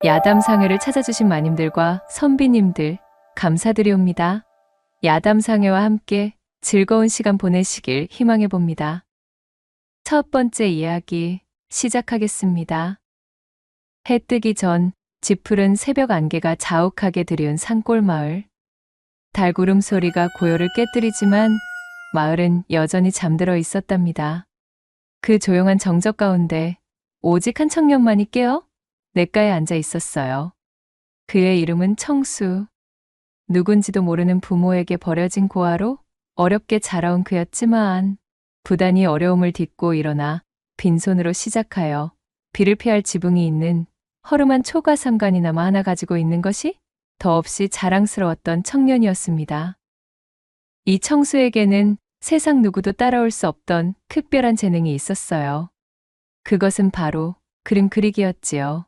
야담상회를 찾아주신 마님들과 선비님들 감사드리옵니다. 야담상회와 함께 즐거운 시간 보내시길 희망해 봅니다. 첫 번째 이야기 시작하겠습니다. 해 뜨기 전 짙푸른 새벽 안개가 자욱하게 들이운 산골 마을. 달구름 소리가 고요를 깨뜨리지만 마을은 여전히 잠들어 있었답니다. 그 조용한 정적 가운데 오직 한 청년만이 깨어 냇가에 앉아 있었어요. 그의 이름은 청수. 누군지도 모르는 부모에게 버려진 고아로 어렵게 자라온 그였지만 부단히 어려움을 딛고 일어나 빈손으로 시작하여 비를 피할 지붕이 있는 허름한 초가삼간이나마 하나 가지고 있는 것이 더없이 자랑스러웠던 청년이었습니다. 이 청수에게는 세상 누구도 따라올 수 없던 특별한 재능이 있었어요. 그것은 바로 그림 그리기였지요.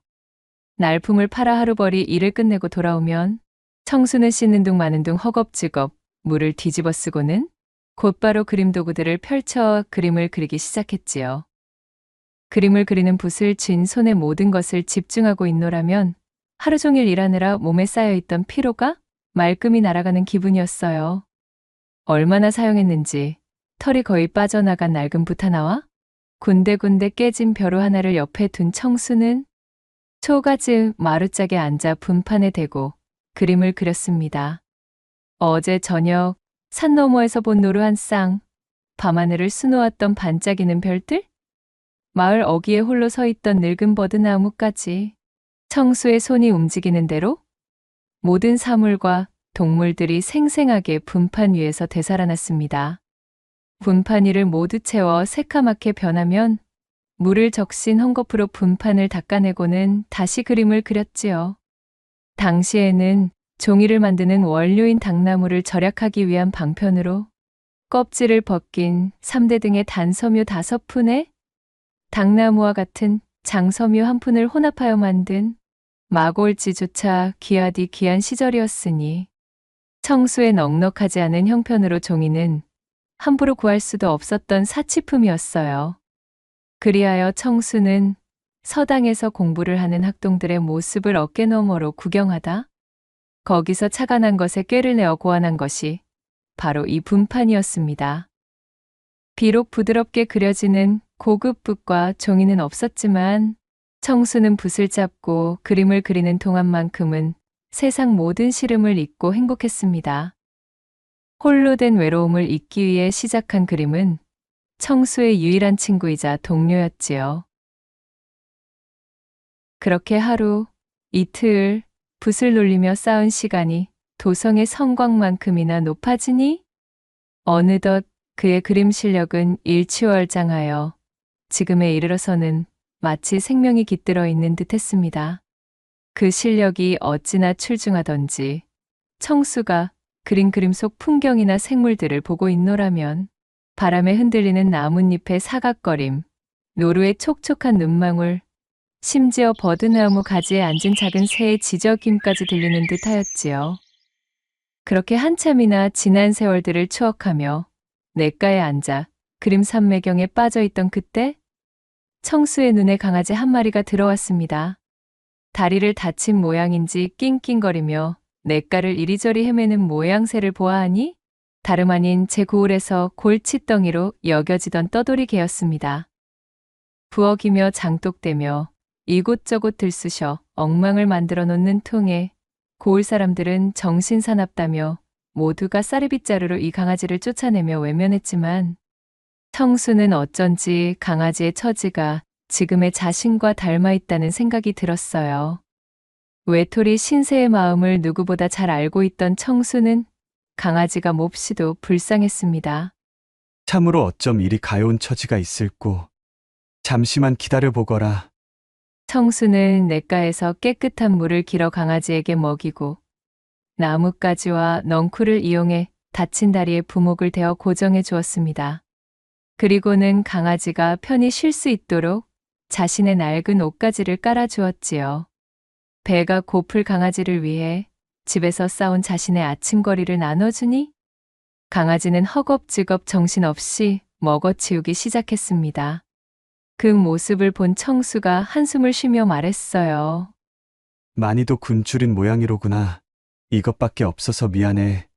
날품을 팔아 하루벌이 일을 끝내고 돌아오면 청수는 씻는 둥 마는 둥 허겁지겁 물을 뒤집어 쓰고는 곧바로 그림 도구들을 펼쳐 그림을 그리기 시작했지요. 그림을 그리는 붓을 쥔 손의 모든 것을 집중하고 있노라면 하루 종일 일하느라 몸에 쌓여있던 피로가 말끔히 날아가는 기분이었어요. 얼마나 사용했는지 털이 거의 빠져나간 낡은 붓 하나와 군데군데 깨진 벼루 하나를 옆에 둔 청수는 초가즈 마루짝에 앉아 분판에 대고 그림을 그렸습니다. 어제 저녁 산 너머에서 본 노루 한 쌍, 밤하늘을 수놓았던 반짝이는 별들, 마을 어귀에 홀로 서 있던 늙은 버드나무까지 청수의 손이 움직이는 대로 모든 사물과 동물들이 생생하게 분판 위에서 되살아났습니다. 분판 위를 모두 채워 새카맣게 변하면 물을 적신 헝겊으로 분판을 닦아내고는 다시 그림을 그렸지요. 당시에는 종이를 만드는 원료인 당나무를 절약하기 위한 방편으로 껍질을 벗긴 3대 등의 단섬유 5푼에 당나무와 같은 장섬유 1푼을 혼합하여 만든 마골지조차 귀하디 귀한 시절이었으니 청수의 넉넉하지 않은 형편으로 종이는 함부로 구할 수도 없었던 사치품이었어요. 그리하여 청수는 서당에서 공부를 하는 학동들의 모습을 어깨너머로 구경하다 거기서 차가 난 것에 꾀를 내어 고안한 것이 바로 이 분판이었습니다. 비록 부드럽게 그려지는 고급 붓과 종이는 없었지만 청수는 붓을 잡고 그림을 그리는 동안만큼은 세상 모든 시름을 잊고 행복했습니다. 홀로 된 외로움을 잊기 위해 시작한 그림은 청수의 유일한 친구이자 동료였지요. 그렇게 하루, 이틀, 붓을 놀리며 쌓은 시간이 도성의 성곽만큼이나 높아지니 어느덧 그의 그림 실력은 일취월장하여 지금에 이르러서는 마치 생명이 깃들어 있는 듯 했습니다. 그 실력이 어찌나 출중하던지 청수가 그린 그림 속 풍경이나 생물들을 보고 있노라면 바람에 흔들리는 나뭇잎의 사각거림, 노루의 촉촉한 눈망울, 심지어 버드나무 가지에 앉은 작은 새의 지저귀까지 들리는 듯 하였지요. 그렇게 한참이나 지난 세월들을 추억하며 냇가에 앉아 그림 산매경에 빠져있던 그때 청수의 눈에 강아지 한 마리가 들어왔습니다. 다리를 다친 모양인지 낑낑거리며 냇가를 이리저리 헤매는 모양새를 보아하니 다름 아닌 제 고을에서 골칫덩이로 여겨지던 떠돌이 개였습니다. 부엌이며 장독대며 이곳저곳 들쑤셔 엉망을 만들어 놓는 통에 고을 사람들은 정신사납다며 모두가 쌀이빗자루로 이 강아지를 쫓아내며 외면했지만 청수는 어쩐지 강아지의 처지가 지금의 자신과 닮아 있다는 생각이 들었어요. 외톨이 신세의 마음을 누구보다 잘 알고 있던 청수는 강아지가 몹시도 불쌍했습니다. 참으로 어쩜 이리 가여운 처지가 있을꼬. 잠시만 기다려보거라. 청수는 냇가에서 깨끗한 물을 길어 강아지에게 먹이고 나뭇가지와 넝쿨을 이용해 다친 다리에 부목을 대어 고정해 주었습니다. 그리고는 강아지가 편히 쉴 수 있도록 자신의 낡은 옷가지를 깔아주었지요. 배가 고플 강아지를 위해 집에서 싸온 자신의 아침거리를 나눠주니 강아지는 허겁지겁 정신없이 먹어치우기 시작했습니다. 그 모습을 본 청수가 한숨을 쉬며 말했어요. 많이도 굶주린 모양이로구나. 이것밖에 없어서 미안해.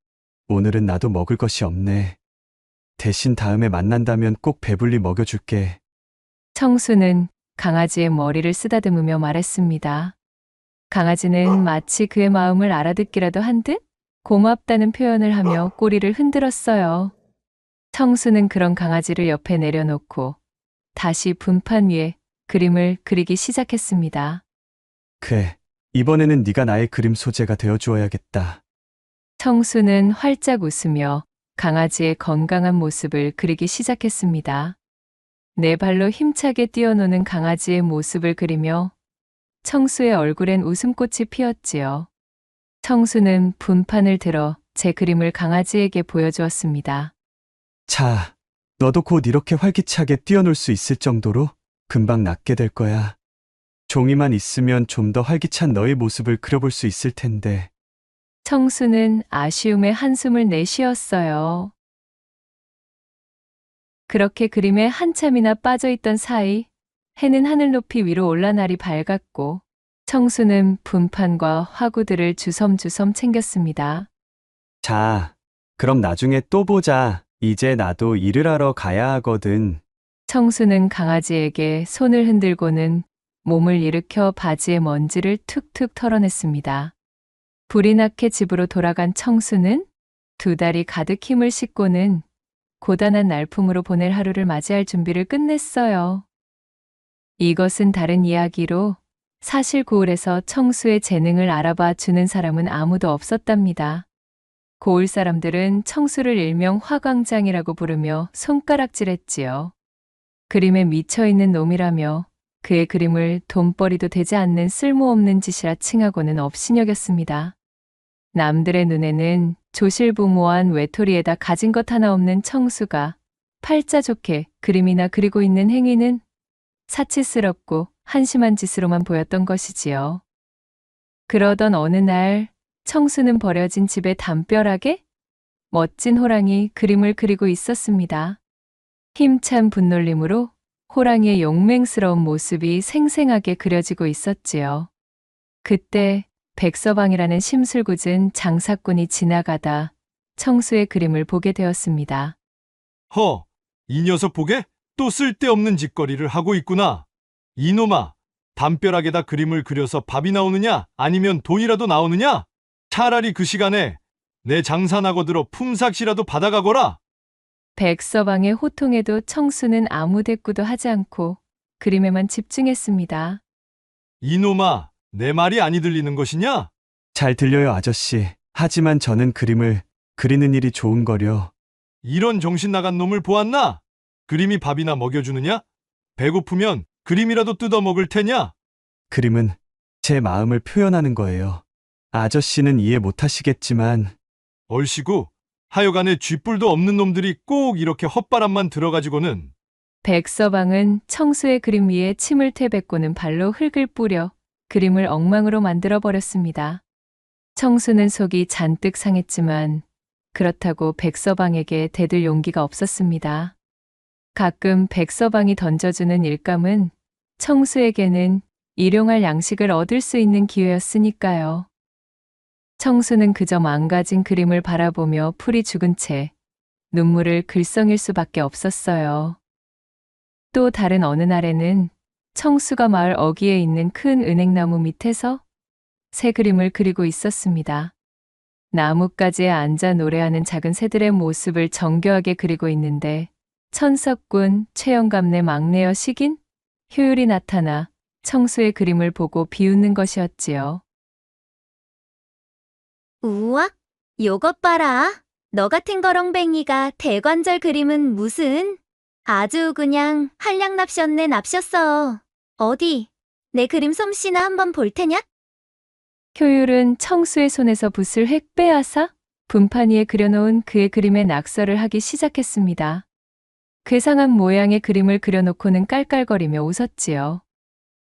오늘은 나도 먹을 것이 없네. 대신 다음에 만난다면 꼭 배불리 먹여줄게. 청수는 강아지의 머리를 쓰다듬으며 말했습니다. 강아지는 마치 그의 마음을 알아듣기라도 한 듯 고맙다는 표현을 하며 꼬리를 흔들었어요. 청수는 그런 강아지를 옆에 내려놓고 다시 분판 위에 그림을 그리기 시작했습니다. 그래, 이번에는 네가 나의 그림 소재가 되어주어야겠다. 청수는 활짝 웃으며 강아지의 건강한 모습을 그리기 시작했습니다. 네 발로 힘차게 뛰어노는 강아지의 모습을 그리며 청수의 얼굴엔 웃음꽃이 피었지요. 청수는 분판을 들어 제 그림을 강아지에게 보여주었습니다. 자, 너도 곧 이렇게 활기차게 뛰어놀 수 있을 정도로 금방 낫게 될 거야. 종이만 있으면 좀 더 활기찬 너의 모습을 그려볼 수 있을 텐데. 청수는 아쉬움에 한숨을 내쉬었어요. 그렇게 그림에 한참이나 빠져있던 사이 해는 하늘 높이 위로 올라 날이 밝았고 청수는 분판과 화구들을 주섬주섬 챙겼습니다. 자, 그럼 나중에 또 보자. 이제 나도 일을 하러 가야 하거든. 청수는 강아지에게 손을 흔들고는 몸을 일으켜 바지의 먼지를 툭툭 털어냈습니다. 불이 나게 집으로 돌아간 청수는 두 다리 가득 힘을 싣고는 고단한 날품으로 보낼 하루를 맞이할 준비를 끝냈어요. 이것은 다른 이야기로 사실 고을에서 청수의 재능을 알아봐 주는 사람은 아무도 없었답니다. 고을 사람들은 청수를 일명 화광장이라고 부르며 손가락질했지요. 그림에 미쳐있는 놈이라며 그의 그림을 돈벌이도 되지 않는 쓸모없는 짓이라 칭하고는 업신여겼습니다. 남들의 눈에는 조실부모한 외톨이에다 가진 것 하나 없는 청수가 팔자 좋게 그림이나 그리고 있는 행위는 사치스럽고 한심한 짓으로만 보였던 것이지요. 그러던 어느 날 청수는 버려진 집에 담벼락에 멋진 호랑이 그림을 그리고 있었습니다. 힘찬 분놀림으로 호랑이의 용맹스러운 모습이 생생하게 그려지고 있었지요. 그때 백서방이라는 심술궂은 장사꾼이 지나가다 청수의 그림을 보게 되었습니다. 허, 이 녀석 보게? 또 쓸데없는 짓거리를 하고 있구나. 이놈아, 담벼락에다 그림을 그려서 밥이 나오느냐? 아니면 돈이라도 나오느냐? 차라리 그 시간에 내 장사 나거들어 품삯이라도 받아가거라. 백서방의 호통에도 청수는 아무 대꾸도 하지 않고 그림에만 집중했습니다. 이놈아, 내 말이 아니 들리는 것이냐? 잘 들려요, 아저씨. 하지만 저는 그림을 그리는 일이 좋은 거려. 이런 정신 나간 놈을 보았나? 그림이 밥이나 먹여주느냐? 배고프면 그림이라도 뜯어 먹을 테냐? 그림은 제 마음을 표현하는 거예요. 아저씨는 이해 못 하시겠지만, 얼씨구, 하여간에 쥐뿔도 없는 놈들이 꼭 이렇게 헛바람만 들어가지고는. 백서방은 청수의 그림 위에 침을 퇴뱉고는 발로 흙을 뿌려 그림을 엉망으로 만들어 버렸습니다. 청수는 속이 잔뜩 상했지만 그렇다고 백서방에게 대들 용기가 없었습니다. 가끔 백서방이 던져주는 일감은 청수에게는 일용할 양식을 얻을 수 있는 기회였으니까요. 청수는 그저 망가진 그림을 바라보며 풀이 죽은 채 눈물을 글썽일 수밖에 없었어요. 또 다른 어느 날에는 청수가 마을 어귀에 있는 큰 은행나무 밑에서 새 그림을 그리고 있었습니다. 나뭇가지에 앉아 노래하는 작은 새들의 모습을 정교하게 그리고 있는데 천석군 최영감네 막내여 식인 효율이 나타나 청수의 그림을 보고 비웃는 것이었지요. 우와, 요것 봐라. 너 같은 거렁뱅이가 대관절 그림은 무슨? 아주 그냥 한량납셨네 납셨어. 어디, 내 그림 솜씨나 한번 볼 테냐? 효율은 청수의 손에서 붓을 획 빼앗아 분판 위에 그려놓은 그의 그림에 낙서를 하기 시작했습니다. 괴상한 모양의 그림을 그려놓고는 깔깔거리며 웃었지요.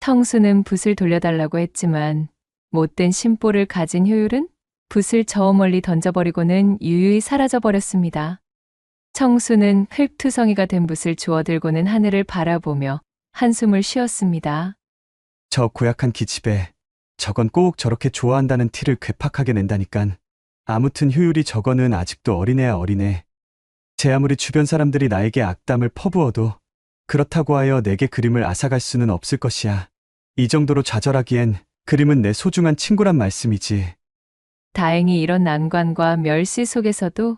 청수는 붓을 돌려달라고 했지만 못된 심보를 가진 효율은 붓을 저 멀리 던져버리고는 유유히 사라져버렸습니다. 청수는 흙투성이가 된 붓을 주워들고는 하늘을 바라보며 한숨을 쉬었습니다. 저 고약한 기집애. 저건 꼭 저렇게 좋아한다는 티를 괴팍하게 낸다니깐. 아무튼 효율이 저거는 아직도 어린애야 어린애. 제 아무리 주변 사람들이 나에게 악담을 퍼부어도 그렇다고 하여 내게 그림을 앗아갈 수는 없을 것이야. 이 정도로 좌절하기엔 그림은 내 소중한 친구란 말씀이지. 다행히 이런 난관과 멸시 속에서도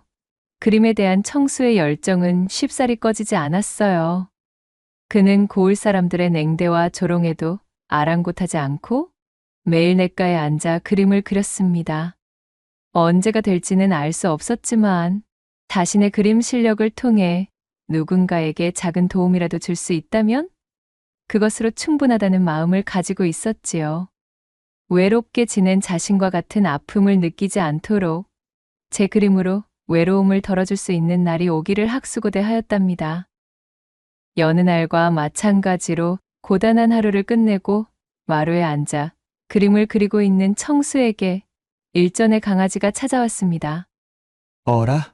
그림에 대한 청수의 열정은 쉽사리 꺼지지 않았어요. 그는 고을 사람들의 냉대와 조롱에도 아랑곳하지 않고 매일 냇가에 앉아 그림을 그렸습니다. 언제가 될지는 알 수 없었지만 자신의 그림 실력을 통해 누군가에게 작은 도움이라도 줄 수 있다면 그것으로 충분하다는 마음을 가지고 있었지요. 외롭게 지낸 자신과 같은 아픔을 느끼지 않도록 제 그림으로 외로움을 덜어줄 수 있는 날이 오기를 학수고대하였답니다. 여느 날과 마찬가지로 고단한 하루를 끝내고 마루에 앉아 그림을 그리고 있는 청수에게 일전의 강아지가 찾아왔습니다. 어라?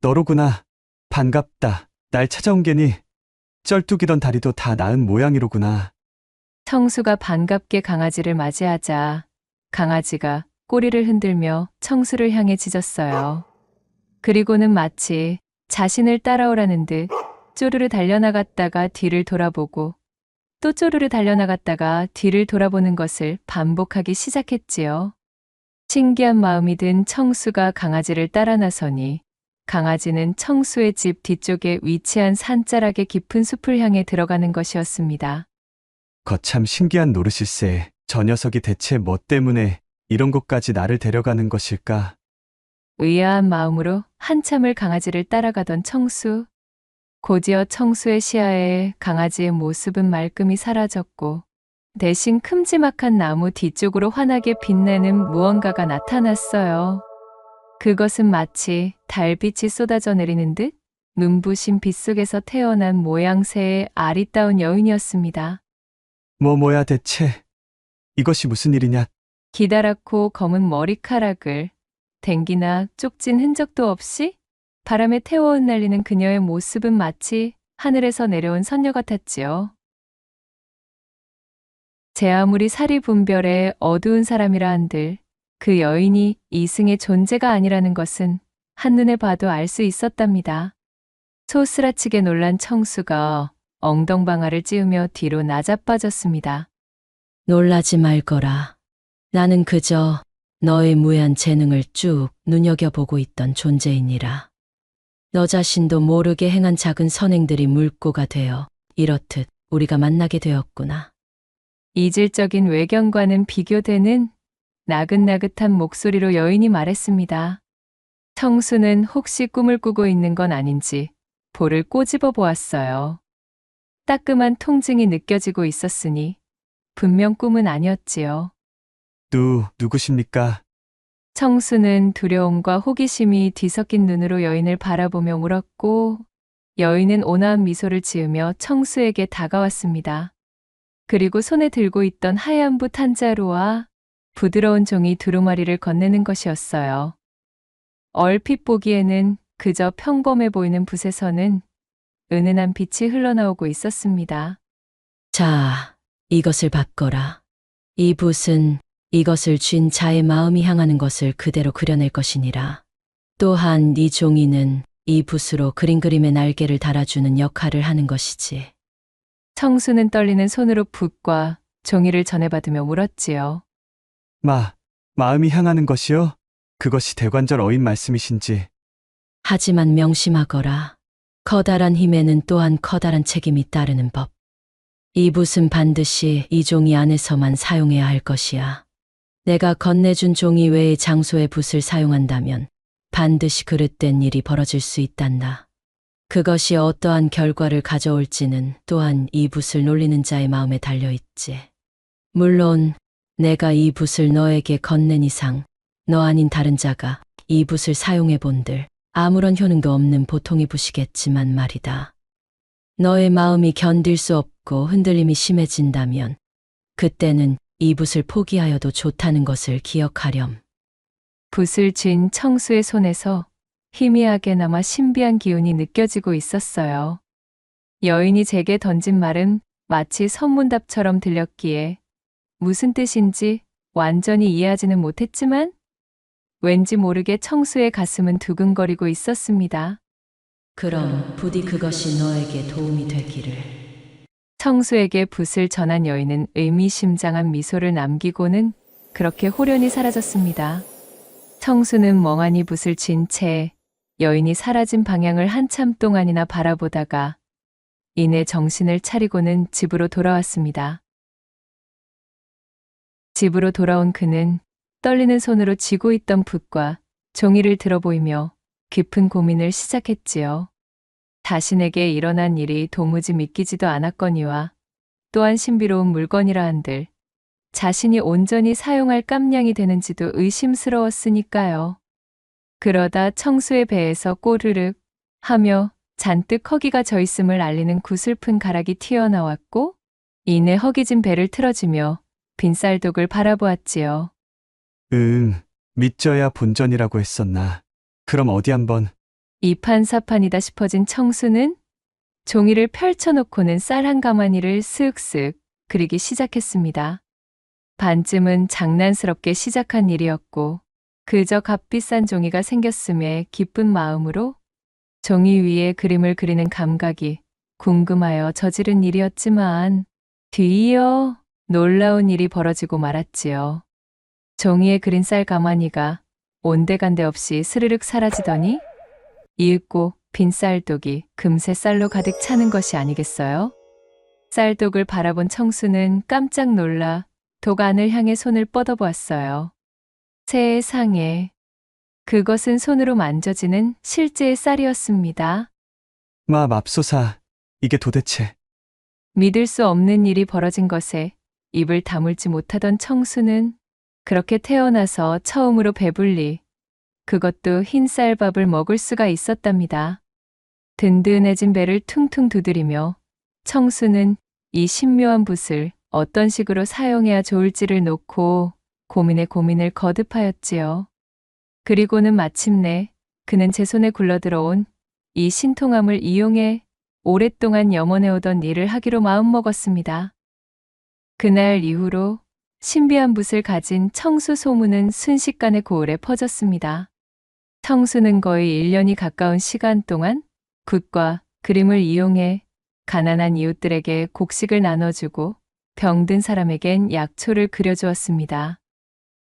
너로구나. 반갑다. 날 찾아온 게니 쩔뚝이던 다리도 다 나은 모양이로구나. 청수가 반갑게 강아지를 맞이하자 강아지가 꼬리를 흔들며 청수를 향해 짖었어요. 그리고는 마치 자신을 따라오라는 듯 쪼르르 달려나갔다가 뒤를 돌아보고 또 쪼르르 달려나갔다가 뒤를 돌아보는 것을 반복하기 시작했지요. 신기한 마음이 든 청수가 강아지를 따라 나서니 강아지는 청수의 집 뒤쪽에 위치한 산자락의 깊은 숲을 향해 들어가는 것이었습니다. 거참 신기한 노릇일세. 저 녀석이 대체 뭐 때문에 이런 곳까지 나를 데려가는 것일까? 의아한 마음으로 한참을 강아지를 따라가던 청수. 곧이어 청수의 시야에 강아지의 모습은 말끔히 사라졌고 대신 큼지막한 나무 뒤쪽으로 환하게 빛나는 무언가가 나타났어요. 그것은 마치 달빛이 쏟아져 내리는 듯 눈부신 빛 속에서 태어난 모양새의 아리따운 여인이었습니다. 뭐야 대체. 이것이 무슨 일이냐? 기다랗고 검은 머리카락을 댕기나 쪽진 흔적도 없이 바람에 태워 흩날리는 그녀의 모습은 마치 하늘에서 내려온 선녀 같았지요. 제 아무리 살이 분별에 어두운 사람이라 한들 그 여인이 이승의 존재가 아니라는 것은 한눈에 봐도 알 수 있었답니다. 소스라치게 놀란 청수가 엉덩방아를 찌우며 뒤로 나자빠졌습니다. 놀라지 말거라. 나는 그저 너의 무해한 재능을 쭉 눈여겨보고 있던 존재이니라. 너 자신도 모르게 행한 작은 선행들이 물꼬가 되어 이렇듯 우리가 만나게 되었구나. 이질적인 외견과는 비교되는 나긋나긋한 목소리로 여인이 말했습니다. 청수는 혹시 꿈을 꾸고 있는 건 아닌지 볼을 꼬집어 보았어요. 따끔한 통증이 느껴지고 있었으니 분명 꿈은 아니었지요. 누구십니까? 청수는 두려움과 호기심이 뒤섞인 눈으로 여인을 바라보며 물었고 여인은 온화한 미소를 지으며 청수에게 다가왔습니다. 그리고 손에 들고 있던 하얀 붓 한 자루와 부드러운 종이 두루마리를 건네는 것이었어요. 얼핏 보기에는 그저 평범해 보이는 붓에서는 은은한 빛이 흘러나오고 있었습니다. 자, 이것을 받거라. 이 붓은 이것을 쥔 자의 마음이 향하는 것을 그대로 그려낼 것이니라. 또한 네 종이는 이 붓으로 그림의 날개를 달아주는 역할을 하는 것이지. 청수는 떨리는 손으로 붓과 종이를 전해받으며 물었지요. 마음이 향하는 것이요? 그것이 대관절 어인 말씀이신지. 하지만 명심하거라. 커다란 힘에는 또한 커다란 책임이 따르는 법. 이 붓은 반드시 이 종이 안에서만 사용해야 할 것이야. 내가 건네준 종이 외의 장소에 붓을 사용한다면 반드시 그릇된 일이 벌어질 수 있단다. 그것이 어떠한 결과를 가져올지는 또한 이 붓을 놀리는 자의 마음에 달려있지. 물론 내가 이 붓을 너에게 건넨 이상 너 아닌 다른 자가 이 붓을 사용해 본들 아무런 효능도 없는 보통의 붓이겠지만 말이다. 너의 마음이 견딜 수 없고 흔들림이 심해진다면 그때는 이 붓을 포기하여도 좋다는 것을 기억하렴. 붓을 쥔 청수의 손에서 희미하게나마 신비한 기운이 느껴지고 있었어요. 여인이 제게 던진 말은 마치 선문답처럼 들렸기에 무슨 뜻인지 완전히 이해하지는 못했지만 왠지 모르게 청수의 가슴은 두근거리고 있었습니다. 그럼 부디 그것이 너에게 도움이 되기를. 청수에게 붓을 전한 여인은 의미심장한 미소를 남기고는 그렇게 호련히 사라졌습니다. 청수는 멍하니 붓을 쥔 채 여인이 사라진 방향을 한참 동안이나 바라보다가 이내 정신을 차리고는 집으로 돌아왔습니다. 집으로 돌아온 그는 떨리는 손으로 쥐고 있던 붓과 종이를 들어 보이며 깊은 고민을 시작했지요. 자신에게 일어난 일이 도무지 믿기지도 않았거니와 또한 신비로운 물건이라 한들 자신이 온전히 사용할 깜냥이 되는지도 의심스러웠으니까요. 그러다 청수의 배에서 꼬르륵 하며 잔뜩 허기가 져 있음을 알리는 구슬픈 가락이 튀어나왔고 이내 허기진 배를 틀어주며 빈쌀독을 바라보았지요. 믿져야 본전이라고 했었나. 그럼 어디 한번. 이판사판이다 싶어진 청수는 종이를 펼쳐놓고는 쌀 한 가마니를 쓱쓱 그리기 시작했습니다. 반쯤은 장난스럽게 시작한 일이었고 그저 값비싼 종이가 생겼음에 기쁜 마음으로 종이 위에 그림을 그리는 감각이 궁금하여 저지른 일이었지만 뒤이어 놀라운 일이 벌어지고 말았지요. 종이에 그린 쌀 가마니가 온데간데 없이 스르륵 사라지더니 이윽고 빈 쌀독이 금세 쌀로 가득 차는 것이 아니겠어요? 쌀독을 바라본 청수는 깜짝 놀라 독 안을 향해 손을 뻗어보았어요. 세상에, 그것은 손으로 만져지는 실제의 쌀이었습니다. 맙소사, 이게 도대체. 믿을 수 없는 일이 벌어진 것에 입을 다물지 못하던 청수는 그렇게 태어나서 처음으로 배불리, 그것도 흰 쌀밥을 먹을 수가 있었답니다. 든든해진 배를 퉁퉁 두드리며 청수는 이 신묘한 붓을 어떤 식으로 사용해야 좋을지를 놓고 고민에 고민을 거듭하였지요. 그리고는 마침내 그는 제 손에 굴러들어온 이 신통함을 이용해 오랫동안 염원해오던 일을 하기로 마음먹었습니다. 그날 이후로 신비한 붓을 가진 청수 소문은 순식간에 고을에 퍼졌습니다. 청수는 거의 1년이 가까운 시간 동안 붓과 그림을 이용해 가난한 이웃들에게 곡식을 나눠주고 병든 사람에겐 약초를 그려주었습니다.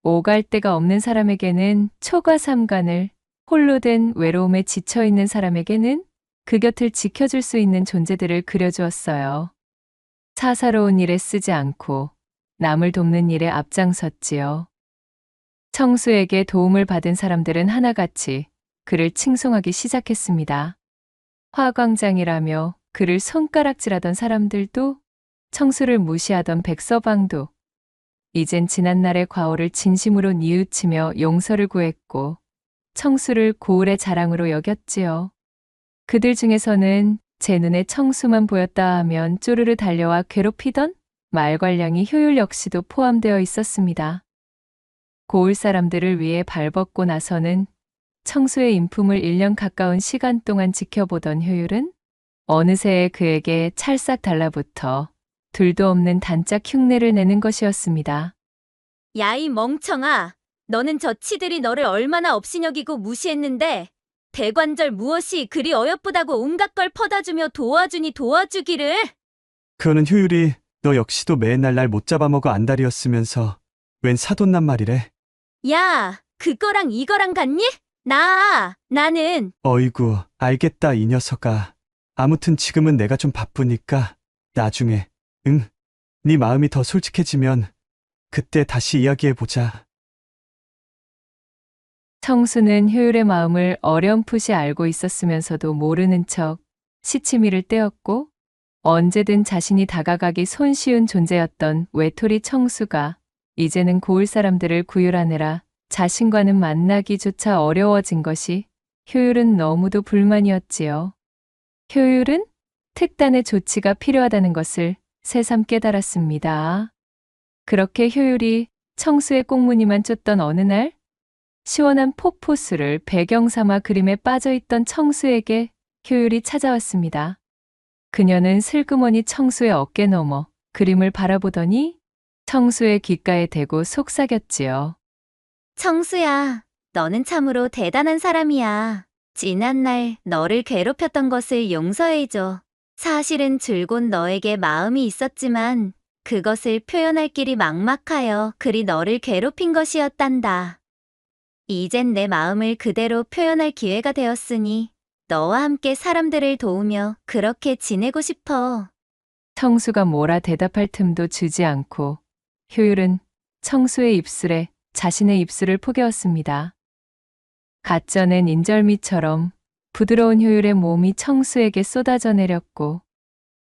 오갈 데가 없는 사람에게는 초가 삼간을, 홀로 된 외로움에 지쳐있는 사람에게는 그 곁을 지켜줄 수 있는 존재들을 그려주었어요. 사사로운 일에 쓰지 않고 남을 돕는 일에 앞장섰지요. 청수에게 도움을 받은 사람들은 하나같이 그를 칭송하기 시작했습니다. 화광장이라며 그를 손가락질하던 사람들도 청수를 무시하던 백서방도 이젠 지난날의 과오를 진심으로 뉘우치며 용서를 구했고 청수를 고을의 자랑으로 여겼지요. 그들 중에서는 제 눈에 청수만 보였다 하면 쪼르르 달려와 괴롭히던 말괄량이 효율 역시도 포함되어 있었습니다. 고을 사람들을 위해 발벗고 나서는 청수의 인품을 1년 가까운 시간 동안 지켜보던 효율은 어느새 그에게 찰싹 달라붙어 둘도 없는 단짝 흉내를 내는 것이었습니다. 야, 이 멍청아. 너는 저 치들이 너를 얼마나 업신여기고 무시했는데 대관절 무엇이 그리 어여쁘다고 온갖 걸 퍼다주며 도와주니 도와주기를. 그러는 효율이 너 역시도 맨날 날 못 잡아먹어 안달이었으면서 웬 사돈난 말이래. 야, 그거랑 이거랑 같니? 나는 어이구, 알겠다 이 녀석아. 아무튼 지금은 내가 좀 바쁘니까 나중에, 네 마음이 더 솔직해지면 그때 다시 이야기해보자. 청수는 효율의 마음을 어렴풋이 알고 있었으면서도 모르는 척 시치미를 떼었고 언제든 자신이 다가가기 손쉬운 존재였던 외톨이 청수가 이제는 고을 사람들을 구휼하느라 자신과는 만나기조차 어려워진 것이 효율은 너무도 불만이었지요. 효율은 특단의 조치가 필요하다는 것을 새삼 깨달았습니다. 그렇게 효율이 청수의 꽁무니만 쫓던 어느 날 시원한 폭포수를 배경 삼아 그림에 빠져있던 청수에게 효율이 찾아왔습니다. 그녀는 슬그머니 청수의 어깨 너머 그림을 바라보더니 청수의 귓가에 대고 속삭였지요. 청수야, 너는 참으로 대단한 사람이야. 지난날 너를 괴롭혔던 것을 용서해줘. 사실은 줄곧 너에게 마음이 있었지만 그것을 표현할 길이 막막하여 그리 너를 괴롭힌 것이었단다. 이젠 내 마음을 그대로 표현할 기회가 되었으니 너와 함께 사람들을 도우며 그렇게 지내고 싶어. 청수가 뭐라 대답할 틈도 주지 않고 효율은 청수의 입술에 자신의 입술을 포개었습니다. 갓 쪄낸 인절미처럼 부드러운 효율의 몸이 청수에게 쏟아져 내렸고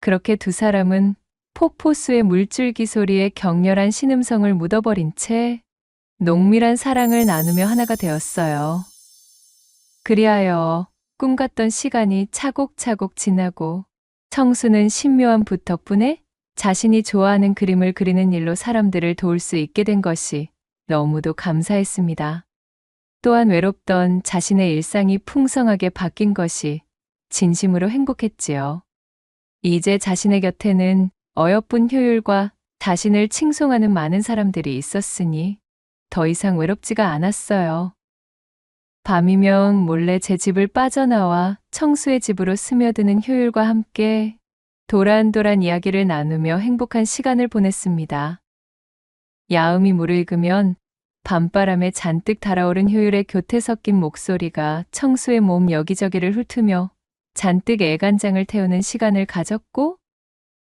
그렇게 두 사람은 폭포수의 물줄기 소리에 격렬한 신음성을 묻어버린 채 농밀한 사랑을 나누며 하나가 되었어요. 그리하여 꿈같던 시간이 차곡차곡 지나고 청수는 신묘한 붓 덕분에 자신이 좋아하는 그림을 그리는 일로 사람들을 도울 수 있게 된 것이 너무도 감사했습니다. 또한 외롭던 자신의 일상이 풍성하게 바뀐 것이 진심으로 행복했지요. 이제 자신의 곁에는 어여쁜 효율과 자신을 칭송하는 많은 사람들이 있었으니 더 이상 외롭지가 않았어요. 밤이면 몰래 제 집을 빠져나와 청수의 집으로 스며드는 효율과 함께 도란도란 이야기를 나누며 행복한 시간을 보냈습니다. 야음이 무르익으면 밤바람에 잔뜩 달아오른 효율의 교태 섞인 목소리가 청수의 몸 여기저기를 훑으며 잔뜩 애간장을 태우는 시간을 가졌고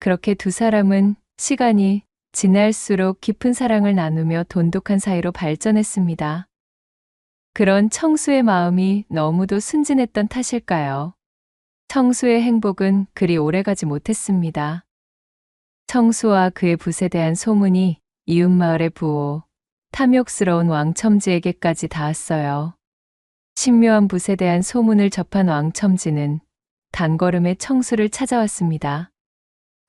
그렇게 두 사람은 시간이 지날수록 깊은 사랑을 나누며 돈독한 사이로 발전했습니다. 그런 청수의 마음이 너무도 순진했던 탓일까요? 청수의 행복은 그리 오래가지 못했습니다. 청수와 그의 붓에 대한 소문이 이웃마을의 부호, 탐욕스러운 왕첨지에게까지 닿았어요. 신묘한 붓에 대한 소문을 접한 왕첨지는 단걸음에 청수를 찾아왔습니다.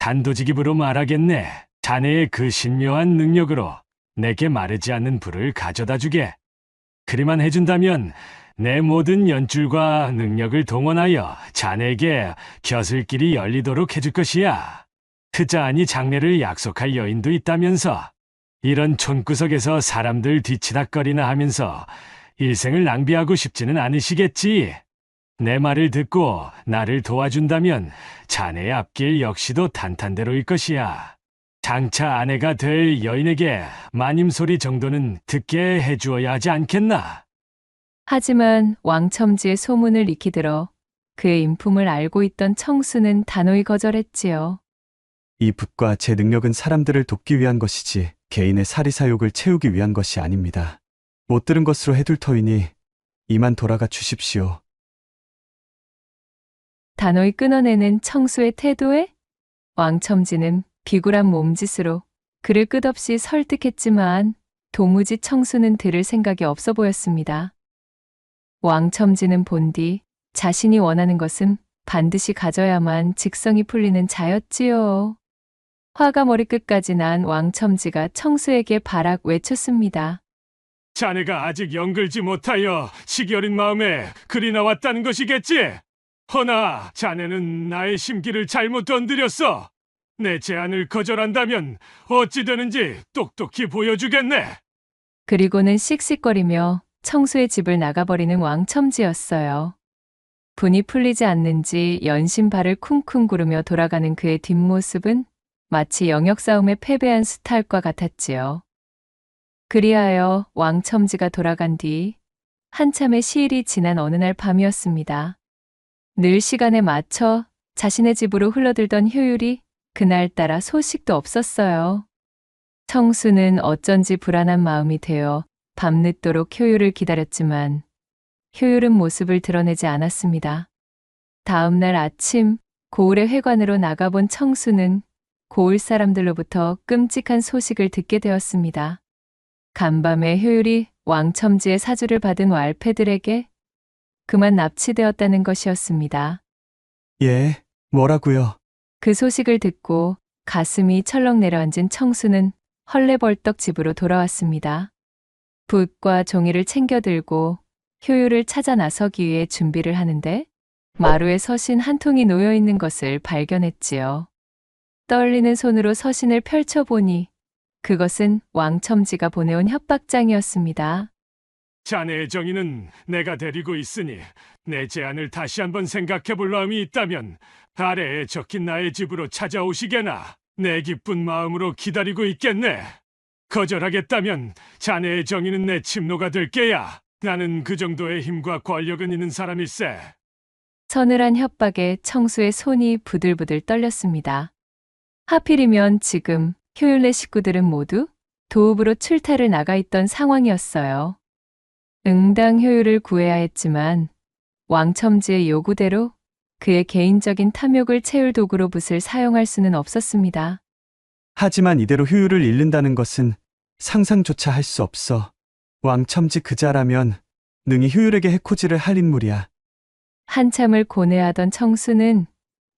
단도직입으로 말하겠네. 자네의 그 신묘한 능력으로 내게 마르지 않는 불을 가져다 주게. 그리만 해준다면 내 모든 연줄과 능력을 동원하여 자네에게 벼슬길이 열리도록 해줄 것이야. 그자 아니 장래를 약속할 여인도 있다면서 이런 촌구석에서 사람들 뒤치닥거리나 하면서 일생을 낭비하고 싶지는 않으시겠지. 내 말을 듣고 나를 도와준다면 자네의 앞길 역시도 탄탄대로일 것이야. 장차 아내가 될 여인에게 마님소리 정도는 듣게 해주어야 하지 않겠나? 하지만 왕첨지의 소문을 익히 들어 그의 인품을 알고 있던 청수는 단호히 거절했지요. 이 붓과 제 능력은 사람들을 돕기 위한 것이지 개인의 사리사욕을 채우기 위한 것이 아닙니다. 못 들은 것으로 해둘 터이니 이만 돌아가 주십시오. 단호히 끊어내는 청수의 태도에 왕첨지는 비굴한 몸짓으로 그를 끝없이 설득했지만 도무지 청수는 들을 생각이 없어 보였습니다. 왕첨지는 본디 자신이 원하는 것은 반드시 가져야만 직성이 풀리는 자였지요. 화가 머리끝까지 난 왕첨지가 청수에게 바락 외쳤습니다. 자네가 아직 영글지 못하여 시기 어린 마음에 글이 나왔다는 것이겠지? 허나 자네는 나의 심기를 잘못 건드렸어. 내 제안을 거절한다면 어찌 되는지 똑똑히 보여주겠네. 그리고는 씩씩거리며 청수의 집을 나가버리는 왕첨지였어요. 분이 풀리지 않는지 연신 발을 쿵쿵 구르며 돌아가는 그의 뒷모습은 마치 영역싸움에 패배한 수탈과 같았지요. 그리하여 왕첨지가 돌아간 뒤 한참의 시일이 지난 어느 날 밤이었습니다. 늘 시간에 맞춰 자신의 집으로 흘러들던 효율이 그날따라 소식도 없었어요. 청수는 어쩐지 불안한 마음이 되어 밤늦도록 효율을 기다렸지만 효율은 모습을 드러내지 않았습니다. 다음 날 아침 고을의 회관으로 나가본 청수는 고을 사람들로부터 끔찍한 소식을 듣게 되었습니다. 간밤에 효율이 왕첨지의 사주를 받은 왈패들에게 그만 납치되었다는 것이었습니다. 예, 뭐라고요? 그 소식을 듣고 가슴이 철렁 내려앉은 청수는 헐레벌떡 집으로 돌아왔습니다. 붓과 종이를 챙겨 들고 효율을 찾아 나서기 위해 준비를 하는데 마루에 서신 한 통이 놓여 있는 것을 발견했지요. 떨리는 손으로 서신을 펼쳐보니 그것은 왕첨지가 보내온 협박장이었습니다. 자네의 정의는 내가 데리고 있으니 내 제안을 다시 한번 생각해 볼 마음이 있다면 아래에 적힌 나의 집으로 찾아오시게나 내 기쁜 마음으로 기다리고 있겠네. 거절하겠다면 자네의 정의는 내 침노가 될 게야. 나는 그 정도의 힘과 권력은 있는 사람일세. 서늘한 협박에 청수의 손이 부들부들 떨렸습니다. 하필이면 지금 효율의 식구들은 모두 도읍으로 출타를 나가 있던 상황이었어요. 응당 효율을 구해야 했지만 왕첨지의 요구대로 그의 개인적인 탐욕을 채울 도구로 붓을 사용할 수는 없었습니다. 하지만 이대로 효율을 잃는다는 것은 상상조차 할 수 없어. 왕첨지 그자라면 능히 효율에게 해코지를 할 인물이야. 한참을 고뇌하던 청수는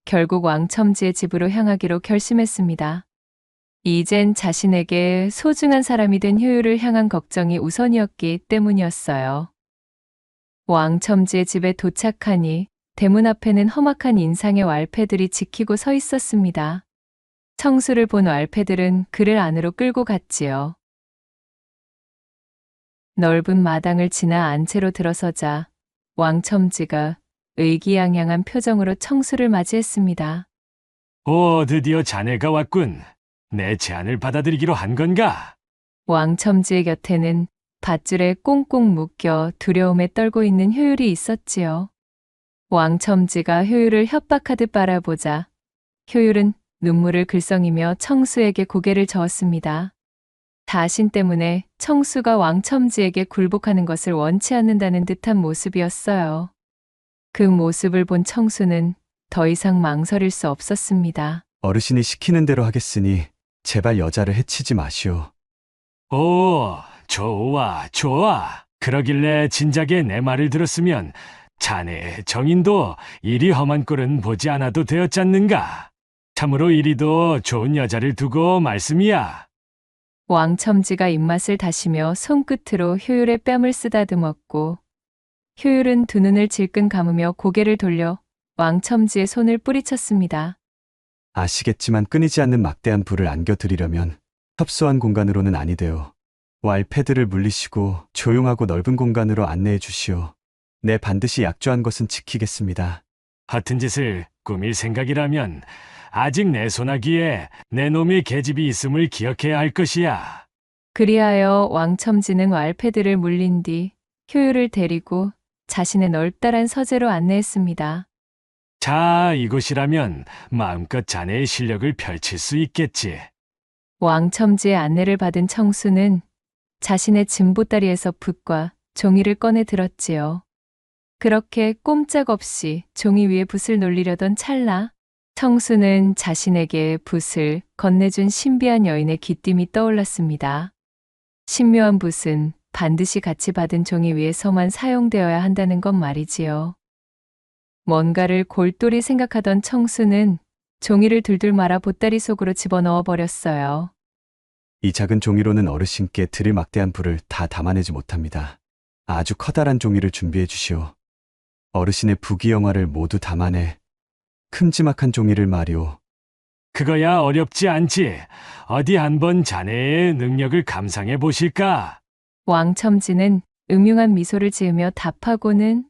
결국 왕첨지의 집으로 향하기로 결심했습니다. 이젠 자신에게 소중한 사람이 된 효율을 향한 걱정이 우선이었기 때문이었어요. 왕첨지의 집에 도착하니 대문 앞에는 험악한 인상의 왈패들이 지키고 서 있었습니다. 청수를 본 왈패들은 그를 안으로 끌고 갔지요. 넓은 마당을 지나 안채로 들어서자 왕첨지가 의기양양한 표정으로 청수를 맞이했습니다. 오, 드디어 자네가 왔군. 내 제안을 받아들이기로 한 건가? 왕첨지의 곁에는 밧줄에 꽁꽁 묶여 두려움에 떨고 있는 효율이 있었지요. 왕첨지가 효율을 협박하듯 바라보자 효율은 눈물을 글썽이며 청수에게 고개를 저었습니다. 자신 때문에 청수가 왕첨지에게 굴복하는 것을 원치 않는다는 듯한 모습이었어요. 그 모습을 본 청수는 더 이상 망설일 수 없었습니다. 어르신이 시키는 대로 하겠으니 제발 여자를 해치지 마시오. 오, 좋아, 좋아. 그러길래 진작에 내 말을 들었으면 자네의 정인도 이리 험한 꼴은 보지 않아도 되었잖는가. 참으로 이리도 좋은 여자를 두고 말씀이야. 왕첨지가 입맛을 다시며 손끝으로 효율의 뺨을 쓰다듬었고 효율은 두 눈을 질끈 감으며 고개를 돌려 왕첨지의 손을 뿌리쳤습니다. 아시겠지만 끊이지 않는 막대한 불을 안겨드리려면 협소한 공간으로는 아니 되오. 왈패들을 물리시고 조용하고 넓은 공간으로 안내해 주시오. 내 반드시 약조한 것은 지키겠습니다. 허튼 짓을 꾸밀 생각이라면 아직 내 손아귀에 내 놈의 계집이 있음을 기억해야 할 것이야. 그리하여 왕첨지는 왈패들을 물린 뒤 효율을 데리고 자신의 넓다란 서재로 안내했습니다. 자, 이곳이라면 마음껏 자네의 실력을 펼칠 수 있겠지. 왕첨지의 안내를 받은 청수는 자신의 짐보따리에서 붓과 종이를 꺼내 들었지요. 그렇게 꼼짝없이 종이 위에 붓을 놀리려던 찰나 청수는 자신에게 붓을 건네준 신비한 여인의 귀띔이 떠올랐습니다. 신묘한 붓은 반드시 같이 받은 종이 위에서만 사용되어야 한다는 것 말이지요. 뭔가를 골똘히 생각하던 청수는 종이를 둘둘 말아 보따리 속으로 집어넣어 버렸어요. 이 작은 종이로는 어르신께 드릴 막대한 불을 다 담아내지 못합니다. 아주 커다란 종이를 준비해 주시오. 어르신의 부귀영화를 모두 담아내 큼지막한 종이를 말이오. 그거야 어렵지 않지. 어디 한번 자네의 능력을 감상해 보실까? 왕첨지는 음흉한 미소를 지으며 답하고는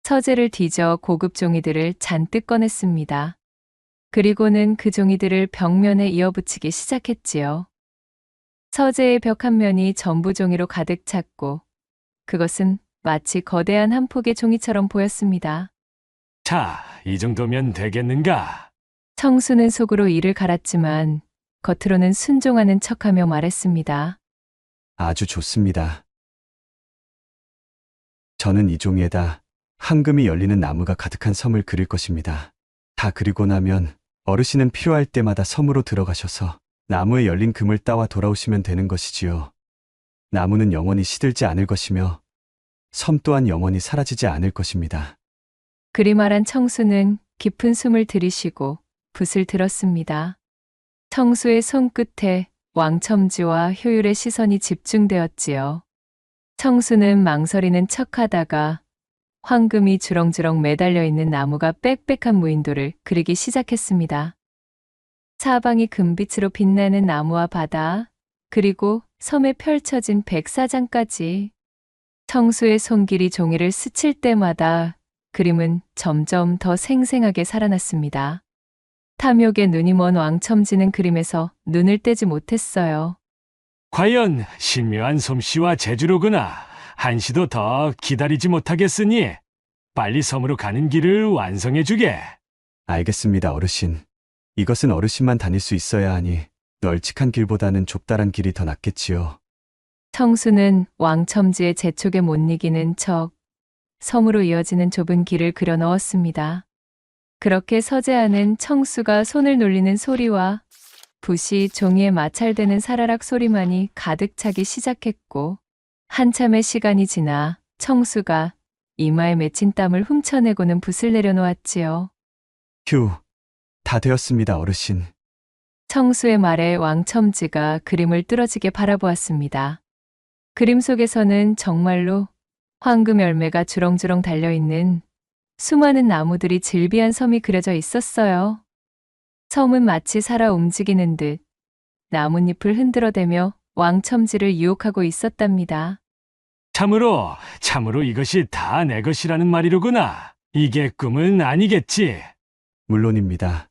서재를 뒤져 고급 종이들을 잔뜩 꺼냈습니다. 그리고는 그 종이들을 벽면에 이어붙이기 시작했지요. 서재의 벽 한 면이 전부 종이로 가득 찼고 그것은 마치 거대한 한 폭의 종이처럼 보였습니다. 자, 이 정도면 되겠는가? 청수는 속으로 이를 갈았지만 겉으로는 순종하는 척하며 말했습니다. 아주 좋습니다. 저는 이 종이에다 황금이 열리는 나무가 가득한 섬을 그릴 것입니다. 다 그리고 나면 어르신은 필요할 때마다 섬으로 들어가셔서 나무에 열린 금을 따와 돌아오시면 되는 것이지요. 나무는 영원히 시들지 않을 것이며 섬 또한 영원히 사라지지 않을 것입니다. 그리 말한 청수는 깊은 숨을 들이쉬고 붓을 들었습니다. 청수의 손끝에 왕첨지와 효율의 시선이 집중되었지요. 청수는 망설이는 척하다가 황금이 주렁주렁 매달려 있는 나무가 빽빽한 무인도를 그리기 시작했습니다. 사방이 금빛으로 빛나는 나무와 바다, 그리고 섬에 펼쳐진 백사장까지. 청수의 손길이 종이를 스칠 때마다 그림은 점점 더 생생하게 살아났습니다. 탐욕에 눈이 먼 왕첨지는 그림에서 눈을 떼지 못했어요. 과연 신묘한 솜씨와 재주로구나. 한시도 더 기다리지 못하겠으니 빨리 섬으로 가는 길을 완성해주게. 알겠습니다, 어르신. 이것은 어르신만 다닐 수 있어야 하니 널찍한 길보다는 좁다란 길이 더 낫겠지요. 청수는 왕첨지의 재촉에 못 이기는 척 섬으로 이어지는 좁은 길을 그려 넣었습니다. 그렇게 서재하는 청수가 손을 놀리는 소리와 붓이 종이에 마찰되는 사라락 소리만이 가득 차기 시작했고, 한참의 시간이 지나 청수가 이마에 맺힌 땀을 훔쳐내고는 붓을 내려놓았지요. 휴, 다 되었습니다, 어르신. 청수의 말에 왕첨지가 그림을 뚫어지게 바라보았습니다. 그림 속에서는 정말로 황금 열매가 주렁주렁 달려있는 수많은 나무들이 질비한 섬이 그려져 있었어요. 섬은 마치 살아 움직이는 듯 나뭇잎을 흔들어대며 왕첨지를 유혹하고 있었답니다. 참으로 이것이 다 내 것이라는 말이로구나. 이게 꿈은 아니겠지. 물론입니다.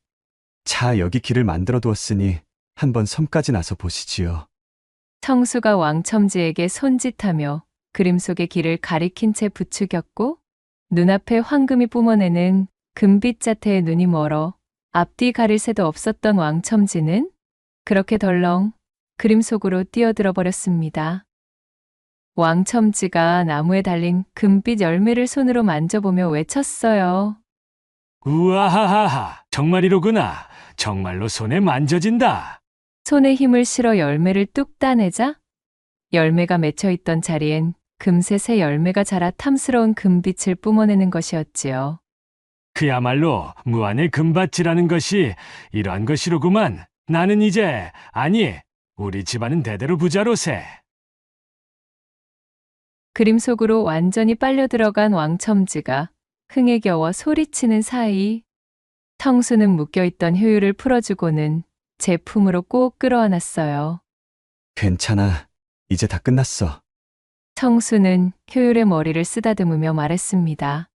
자, 여기 길을 만들어 두었으니 한번 섬까지 나서 보시지요. 청수가 왕첨지에게 손짓하며 그림 속의 길을 가리킨 채 부추겼고, 눈앞에 황금이 뿜어내는 금빛 자태에 눈이 멀어 앞뒤 가릴 새도 없었던 왕첨지는 그렇게 덜렁 그림 속으로 뛰어들어 버렸습니다. 왕첨지가 나무에 달린 금빛 열매를 손으로 만져보며 외쳤어요. 우아하하하, 정말이로구나. 정말로 손에 만져진다. 손에 힘을 실어 열매를 뚝 따내자 열매가 맺혀있던 자리엔 금세 새 열매가 자라 탐스러운 금빛을 뿜어내는 것이었지요. 그야말로 무한의 금밭이라는 것이 이러한 것이로구만. 나는 이제, 아니, 우리 집안은 대대로 부자로세. 그림 속으로 완전히 빨려 들어간 왕첨지가 흥에 겨워 소리치는 사이 청수는 묶여있던 효유를 풀어주고는 제품으로 꼭 끌어안았어요. 괜찮아. 이제 다 끝났어. 청수는 효율의 머리를 쓰다듬으며 말했습니다.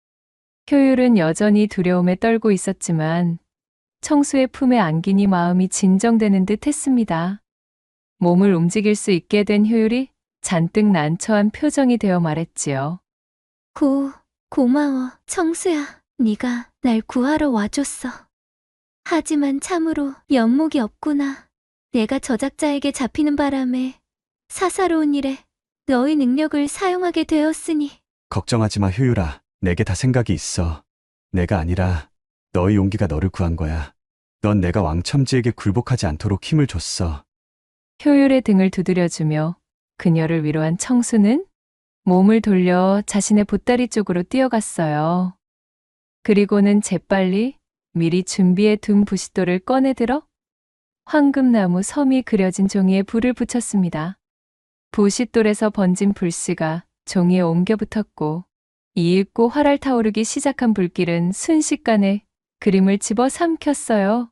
효율은 여전히 두려움에 떨고 있었지만 청수의 품에 안기니 마음이 진정되는 듯 했습니다. 몸을 움직일 수 있게 된 효율이 잔뜩 난처한 표정이 되어 말했지요. 고마워, 청수야. 네가 날 구하러 와줬어. 하지만 참으로 면목이 없구나. 내가 저작자에게 잡히는 바람에 사사로운 일에 너의 능력을 사용하게 되었으니. 걱정하지 마, 효율아. 내게 다 생각이 있어. 내가 아니라 너의 용기가 너를 구한 거야. 넌 내가 왕첨지에게 굴복하지 않도록 힘을 줬어. 효율의 등을 두드려주며 그녀를 위로한 청수는 몸을 돌려 자신의 보따리 쪽으로 뛰어갔어요. 그리고는 재빨리 미리 준비해 둔 부싯돌을 꺼내들어 황금나무 섬이 그려진 종이에 불을 붙였습니다. 부싯돌에서 번진 불씨가 종이에 옮겨 붙었고, 이윽고 활활 타오르기 시작한 불길은 순식간에 그림을 집어 삼켰어요.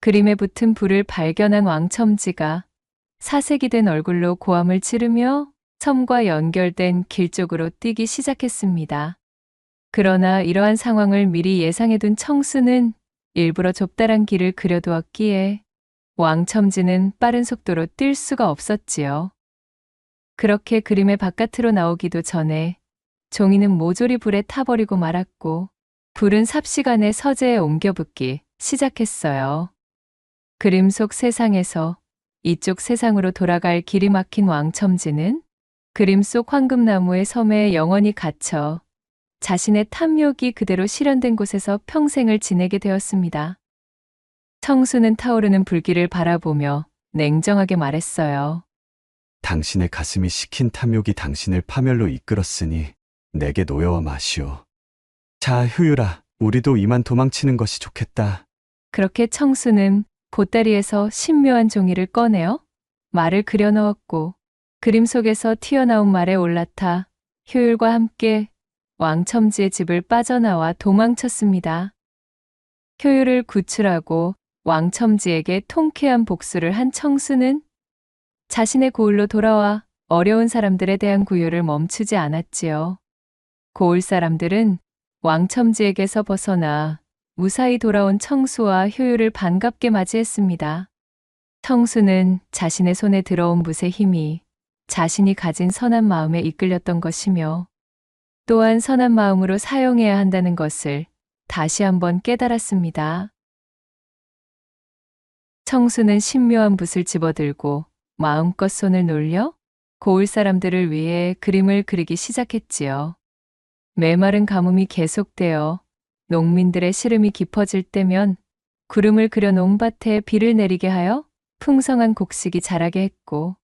그림에 붙은 불을 발견한 왕첨지가 사색이 된 얼굴로 고함을 지르며 섬과 연결된 길 쪽으로 뛰기 시작했습니다. 그러나 이러한 상황을 미리 예상해둔 청수는 일부러 좁다란 길을 그려두었기에 왕첨지는 빠른 속도로 뛸 수가 없었지요. 그렇게 그림의 바깥으로 나오기도 전에 종이는 모조리 불에 타버리고 말았고, 불은 삽시간에 서재에 옮겨 붙기 시작했어요. 그림 속 세상에서 이쪽 세상으로 돌아갈 길이 막힌 왕첨지는 그림 속 황금나무의 섬에 영원히 갇혀 자신의 탐욕이 그대로 실현된 곳에서 평생을 지내게 되었습니다. 청수는 타오르는 불길을 바라보며 냉정하게 말했어요. 당신의 가슴이 식힌 탐욕이 당신을 파멸로 이끌었으니 내게 놓여와 마시오. 자, 효율아, 우리도 이만 도망치는 것이 좋겠다. 그렇게 청수는 보따리에서 신묘한 종이를 꺼내어 말을 그려 넣었고, 그림 속에서 튀어나온 말에 올라타 효율과 함께 왕첨지의 집을 빠져나와 도망쳤습니다. 효율을 구출하고 왕첨지에게 통쾌한 복수를 한 청수는 자신의 고을로 돌아와 어려운 사람들에 대한 구휼을 멈추지 않았지요. 고을 사람들은 왕첨지에게서 벗어나 무사히 돌아온 청수와 효율을 반갑게 맞이했습니다. 청수는 자신의 손에 들어온 붓의 힘이 자신이 가진 선한 마음에 이끌렸던 것이며 또한 선한 마음으로 사용해야 한다는 것을 다시 한번 깨달았습니다. 청수는 신묘한 붓을 집어들고 마음껏 손을 놀려 고을 사람들을 위해 그림을 그리기 시작했지요. 메마른 가뭄이 계속되어 농민들의 시름이 깊어질 때면 구름을 그려 농밭에 비를 내리게 하여 풍성한 곡식이 자라게 했고,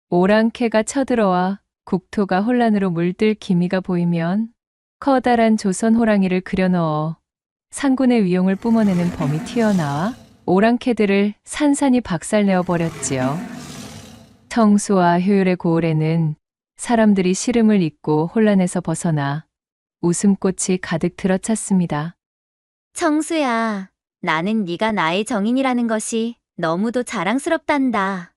오랑캐가 쳐들어와 국토가 혼란으로 물들 기미가 보이면 커다란 조선 호랑이를 그려 넣어 상군의 위용을 뿜어내는 범이 튀어나와 오랑캐들을 산산이 박살내어 버렸지요. 청수와 효율의 고을에는 사람들이 시름을 잊고 혼란에서 벗어나 웃음꽃이 가득 들어찼습니다. 청수야, 나는 네가 나의 정인이라는 것이 너무도 자랑스럽단다.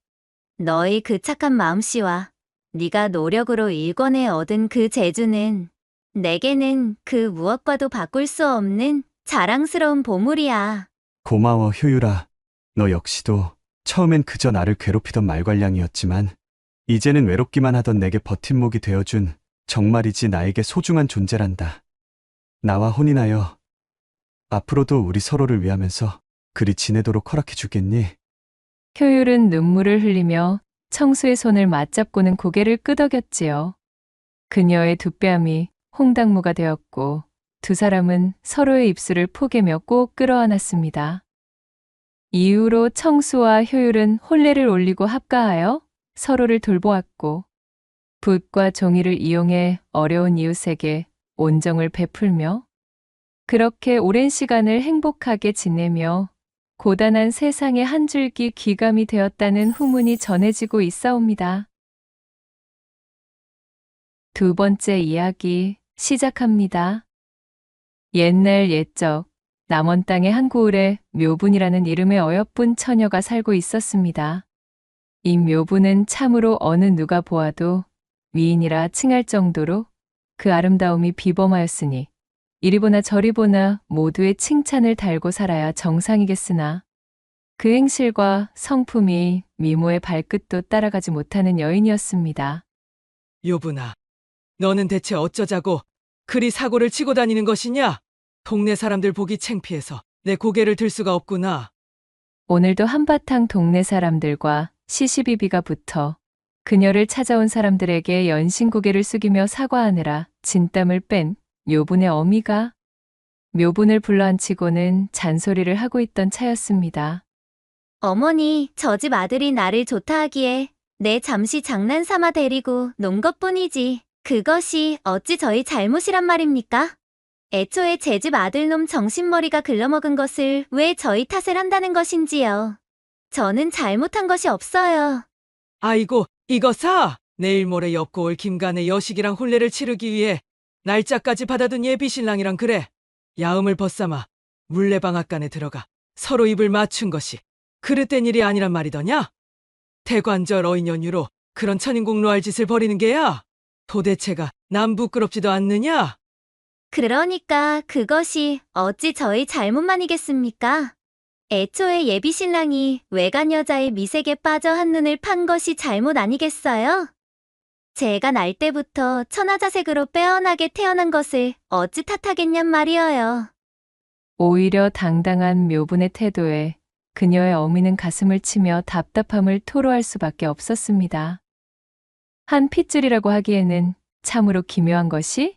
너의 그 착한 마음씨와 네가 노력으로 일궈내 얻은 그 재주는 내게는 그 무엇과도 바꿀 수 없는 자랑스러운 보물이야. 고마워, 효율아. 너 역시도 처음엔 그저 나를 괴롭히던 말괄량이었지만 이제는 외롭기만 하던 내게 버팀목이 되어준 정말이지 나에게 소중한 존재란다. 나와 혼인하여 앞으로도 우리 서로를 위하면서 그리 지내도록 허락해 주겠니? 효율은 눈물을 흘리며 청수의 손을 맞잡고는 고개를 끄덕였지요. 그녀의 두 뺨이 홍당무가 되었고 두 사람은 서로의 입술을 포개며 꼭 끌어안았습니다. 이후로 청수와 효율은 혼례를 올리고 합가하여 서로를 돌보았고 붓과 종이를 이용해 어려운 이웃에게 온정을 베풀며 그렇게 오랜 시간을 행복하게 지내며 고단한 세상의 한 줄기 귀감이 되었다는 후문이 전해지고 있사옵니다. 두 번째 이야기 시작합니다. 옛날 옛적 남원 땅의 한 고을에 묘분이라는 이름의 어여쁜 처녀가 살고 있었습니다. 이 묘분은 참으로 어느 누가 보아도 미인이라 칭할 정도로 그 아름다움이 비범하였으니 이리 보나 저리 보나 모두의 칭찬을 달고 살아야 정상이겠으나 그 행실과 성품이 미모의 발끝도 따라가지 못하는 여인이었습니다. 요분아, 너는 대체 어쩌자고 그리 사고를 치고 다니는 것이냐? 동네 사람들 보기 창피해서 내 고개를 들 수가 없구나. 오늘도 한바탕 동네 사람들과 시시비비가 붙어 그녀를 찾아온 사람들에게 연신고개를 숙이며 사과하느라 진땀을 뺀 묘분의 어미가 묘분을 불러앉히고는 잔소리를 하고 있던 차였습니다. 어머니, 저 집 아들이 나를 좋다 하기에 내 잠시 장난삼아 데리고 논 것뿐이지. 그것이 어찌 저희 잘못이란 말입니까? 애초에 제 집 아들놈 정신머리가 글러먹은 것을 왜 저희 탓을 한다는 것인지요. 저는 잘못한 것이 없어요. 아이고, 이거사! 내일 모레 옆고을 김간의 여식이랑 혼례를 치르기 위해 날짜까지 받아둔 예비신랑이랑 그래. 야음을 벗삼아 물레방앗간에 들어가 서로 입을 맞춘 것이 그릇된 일이 아니란 말이더냐? 대관절 어인 연유로 그런 천인공노할 짓을 벌이는 게야? 도대체가 남 부끄럽지도 않느냐? 그러니까 그것이 어찌 저희 잘못만이겠습니까? 애초에 예비신랑이 외간 여자의 미색에 빠져 한눈을 판 것이 잘못 아니겠어요? 제가 날 때부터 천하자색으로 빼어나게 태어난 것을 어찌 탓하겠냔 말이어요. 오히려 당당한 묘분의 태도에 그녀의 어미는 가슴을 치며 답답함을 토로할 수밖에 없었습니다. 한 핏줄이라고 하기에는 참으로 기묘한 것이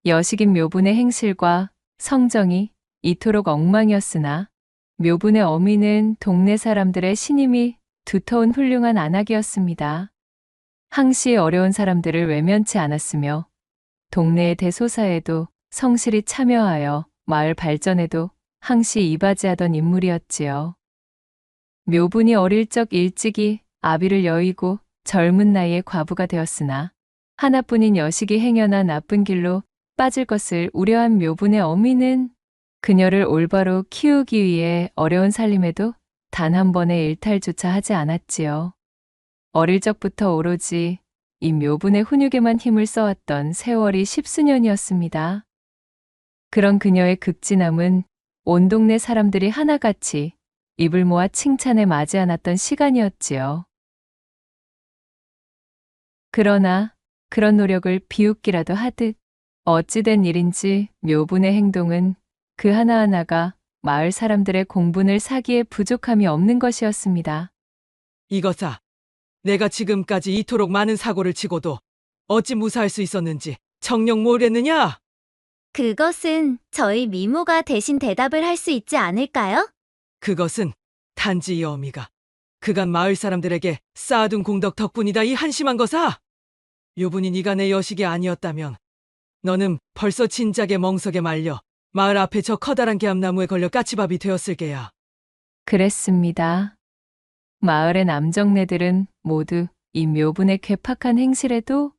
여식인 묘분의 행실과 성정이 이토록 엉망이었으나 묘분의 어미는 동네 사람들의 신임이 두터운 훌륭한 안악이었습니다. 항시 어려운 사람들을 외면치 않았으며 동네의 대소사에도 성실히 참여하여 마을 발전에도 항시 이바지하던 인물이었지요. 묘분이 어릴 적 일찍이 아비를 여의고 젊은 나이에 과부가 되었으나 하나뿐인 여식이 행여나 나쁜 길로 빠질 것을 우려한 묘분의 어미는 그녀를 올바로 키우기 위해 어려운 살림에도 단 한 번의 일탈조차 하지 않았지요. 어릴 적부터 오로지 이 묘분의 훈육에만 힘을 써왔던 세월이 10수년이었습니다. 그런 그녀의 극진함은 온 동네 사람들이 하나같이 입을 모아 칭찬에 맞이 않았던 시간이었지요. 그러나 그런 노력을 비웃기라도 하듯 어찌된 일인지 묘분의 행동은 그 하나하나가 마을 사람들의 공분을 사기에 부족함이 없는 것이었습니다. 이거사, 내가 지금까지 이토록 많은 사고를 치고도 어찌 무사할 수 있었는지 청녕 모르겠느냐? 그것은 저희 미모가 대신 대답을 할 수 있지 않을까요? 그것은 단지 이 어미가 그간 마을 사람들에게 쌓아둔 공덕 덕분이다 이 한심한 거사. 요분이 네가 내 여식이 아니었다면 너는 벌써 진작에 멍석에 말려 마을 앞에 저 커다란 개암나무에 걸려 까치밥이 되었을 게야. 그랬습니다. 마을의 남정네들은 모두 이 묘분의 괴팍한 행실에도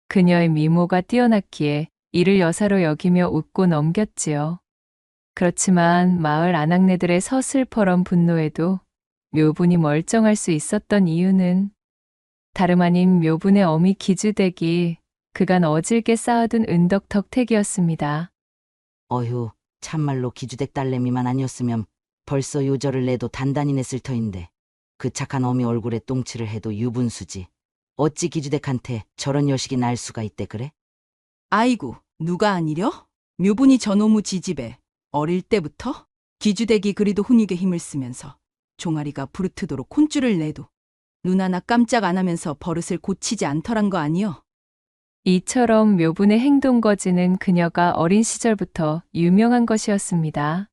그녀의 미모가 뛰어났기에 이를 여사로 여기며 웃고 넘겼지요. 그렇지만 마을 아낙네들의 서슬퍼런 분노에도 묘분이 멀쩡할 수 있었던 이유는 다름 아닌 묘분의 어미 기주댁이 그간 어질게 쌓아둔 은덕덕택이었습니다. 어휴, 참말로 기주댁 딸내미만 아니었으면 벌써 요절을 내도 단단히 냈을 터인데 그 착한 어미 얼굴에 똥칠을 해도 유분수지. 어찌 기주댁한테 저런 여식이 날 수가 있대 그래? 아이고, 누가 아니려? 묘분이 저놈의 지집에 어릴 때부터 기주댁이 그리도 훈육에 힘을 쓰면서 종아리가 부르트도록 콘줄을 내도 눈 하나 깜짝 안 하면서 버릇을 고치지 않더란 거 아니여? 이처럼 묘분의 행동 거지는 그녀가 어린 시절부터 유명한 것이었습니다.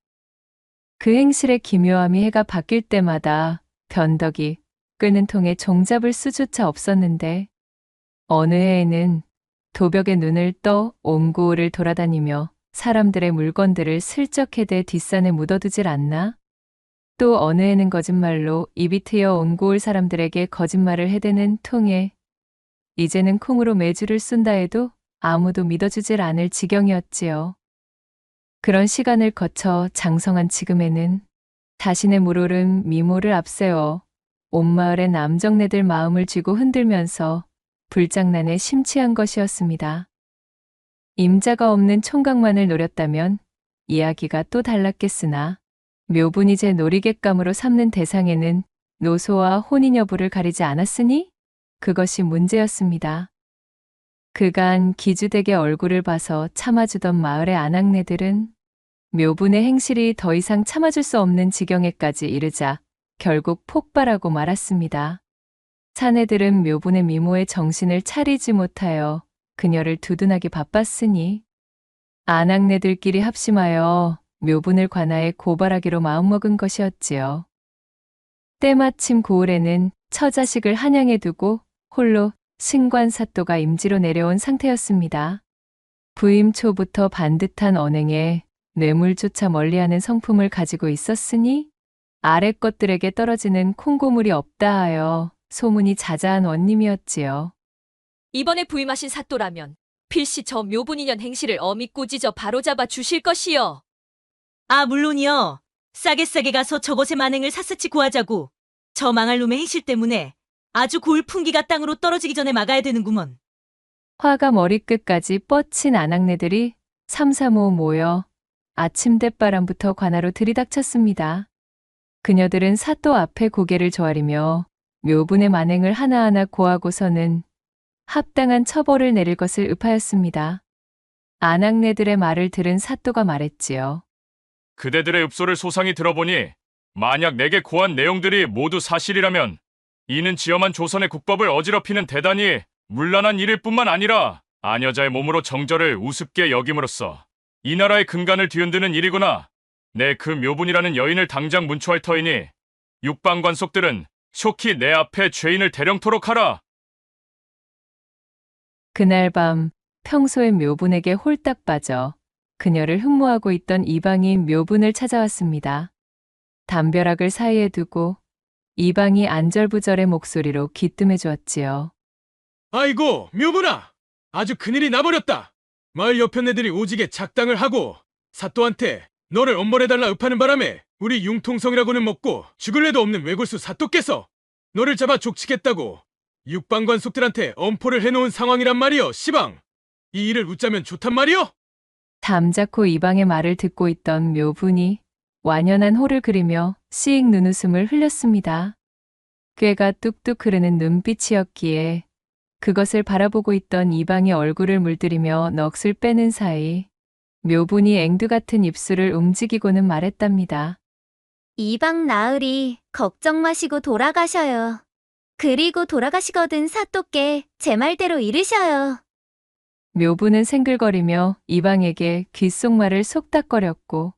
그 행실의 기묘함이 해가 바뀔 때마다 변덕이 끄는 통에 종잡을 수조차 없었는데 어느 해에는 도벽에 눈을 떠 옹고를 돌아다니며 사람들의 물건들을 슬쩍 해대 뒷산에 묻어두질 않나? 또 어느 해는 거짓말로 입이 트여 옹고을 사람들에게 거짓말을 해대는 통에 이제는 콩으로 매주를 쏜다 해도 아무도 믿어주질 않을 지경이었지요. 그런 시간을 거쳐 장성한 지금에는 자신의 물오른 미모를 앞세워 온 마을의 남정네들 마음을 쥐고 흔들면서 불장난에 심취한 것이었습니다. 임자가 없는 총각만을 노렸다면 이야기가 또 달랐겠으나 묘분이 제 놀이객감으로 삼는 대상에는 노소와 혼인 여부를 가리지 않았으니 그것이 문제였습니다. 그간 기주댁의 얼굴을 봐서 참아주던 마을의 아낙네들은 묘분의 행실이 더 이상 참아줄 수 없는 지경에까지 이르자 결국 폭발하고 말았습니다. 사내들은 묘분의 미모에 정신을 차리지 못하여 그녀를 두둔하기 바빴으니 아낙네들끼리 합심하여 묘분을 관하에 고발하기로 마음먹은 것이었지요. 때마침 고을에는 처자식을 한양에 두고 홀로 승관사또가 임지로 내려온 상태였습니다. 부임 초부터 반듯한 언행에 뇌물조차 멀리하는 성품을 가지고 있었으니 아래 것들에게 떨어지는 콩고물이 없다 하여 소문이 자자한 원님이었지요. 이번에 부임하신 사또라면 필시 저 묘분인연 행실을 어미 꾸짖어 바로잡아 주실 것이요. 아, 물론이요. 싸게 가서 저것의 만행을 샅샅이 구하자고. 저 망할 놈의 행실 때문에 아주 고을 풍기가 땅으로 떨어지기 전에 막아야 되는구먼. 화가 머리끝까지 뻗친 아낙네들이 삼삼오오 모여 아침대바람부터 관하로 들이닥쳤습니다. 그녀들은 사또 앞에 고개를 조아리며 묘분의 만행을 하나하나 고하고서는 합당한 처벌을 내릴 것을 읍하였습니다. 아낙네들의 말을 들은 사또가 말했지요. 그대들의 읍소를 소상히 들어보니 만약 내게 고한 내용들이 모두 사실이라면 이는 지엄한 조선의 국법을 어지럽히는 대단히 문란한 일일 뿐만 아니라 아녀자의 몸으로 정절을 우습게 여김으로써 이 나라의 근간을 뒤흔드는 일이구나. 내 그 묘분이라는 여인을 당장 문초할 터이니 육방 관속들은 속히 내 앞에 죄인을 대령토록 하라. 그날 밤 평소의 묘분에게 홀딱 빠져 그녀를 흠모하고 있던 이방인 묘분을 찾아왔습니다. 담벼락을 사이에 두고 이방이 안절부절의 목소리로 귀뜸해 주었지요. 아이고, 묘분아! 아주 큰일이 나버렸다. 마을 여편네들이 오지게 작당을 하고 사또한테 너를 엄벌해달라 읍하는 바람에 우리 융통성이라고는 먹고 죽을 애도 없는 외골수 사또께서 너를 잡아 족치겠다고 육방관숙들한테 엄포를 해놓은 상황이란 말이여, 시방. 이 일을 웃자면 좋단 말이여? 잠자코 이방의 말을 듣고 있던 묘분이 완연한 호를 그리며 씩 눈웃음을 흘렸습니다. 꾀가 뚝뚝 흐르는 눈빛이었기에 그것을 바라보고 있던 이방의 얼굴을 물들이며 넋을 빼는 사이 묘분이 앵두 같은 입술을 움직이고는 말했답니다. 이방 나으리 걱정 마시고 돌아가셔요. 그리고 돌아가시거든 사또께 제 말대로 이르셔요. 묘분은 생글거리며 이방에게 귓속말을 속닥거렸고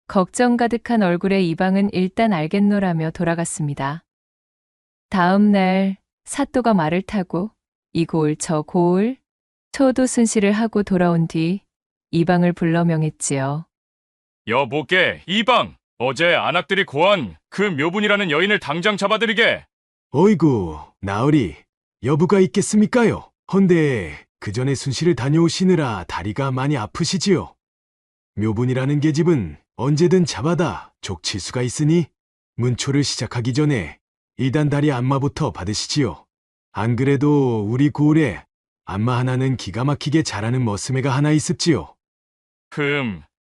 걱정 가득한 얼굴의 이방은 일단 알겠노라며 돌아갔습니다. 다음 날 사또가 말을 타고 이 고을 저 고을 초도 순시를 하고 돌아온 뒤 이방을 불러 명했지요. 여보께 이방, 어제 안악들이 고한 그 묘분이라는 여인을 당장 잡아들이게. 어이구, 나으리, 여부가 있겠습니까요? 헌데 그 전에 순시를 다녀오시느라 다리가 많이 아프시지요? 묘분이라는 계집은 언제든 잡아다 족칠 수가 있으니 문초를 시작하기 전에 일단 다리 안마부터 받으시지요. 안 그래도 우리 고을에 안마 하나는 기가 막히게 잘하는 머스매가 하나 있습지요.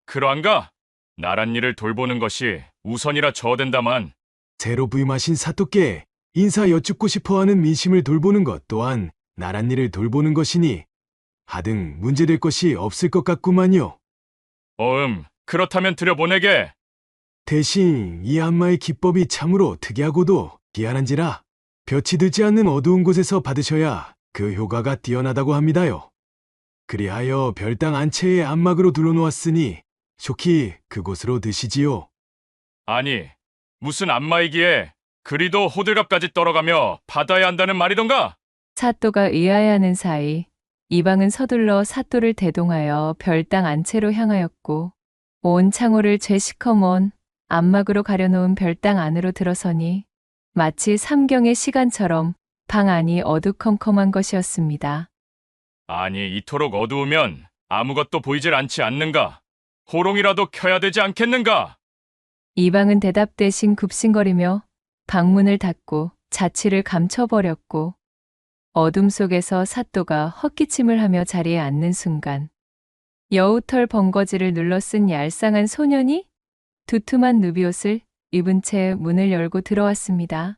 그러한가? 나란 일을 돌보는 것이 우선이라 저된다만. 새로 부임하신 사또께 인사 여쭙고 싶어하는 민심을 돌보는 것 또한 나란 일을 돌보는 것이니 하등 문제될 것이 없을 것 같구만요. 그렇다면 들여보내게. 대신 이 안마의 기법이 참으로 특이하고도 기한한지라 볕이 들지 않는 어두운 곳에서 받으셔야 그 효과가 뛰어나다고 합니다요. 그리하여 별당 안채에 안막으로 둘러놓았으니 속히 그곳으로 드시지요. 아니, 무슨 안마이기에 그리도 호들갑까지 떨어가며 받아야 한다는 말이던가? 사또가 의아해하는 사이 이방은 서둘러 사또를 대동하여 별당 안채로 향하였고 온 창호를 죄시커먼 안막으로 가려놓은 별당 안으로 들어서니 마치 삼경의 시간처럼 방 안이 어두컴컴한 것이었습니다. 아니, 이토록 어두우면 아무것도 보이질 않지 않는가? 호롱이라도 켜야 되지 않겠는가? 이방은 대답 대신 굽신거리며 방문을 닫고 자취를 감춰버렸고 어둠 속에서 사또가 헛기침을 하며 자리에 앉는 순간 여우털 번거지를 눌러 쓴 얄쌍한 소년이 두툼한 누비옷을 입은 채 문을 열고 들어왔습니다.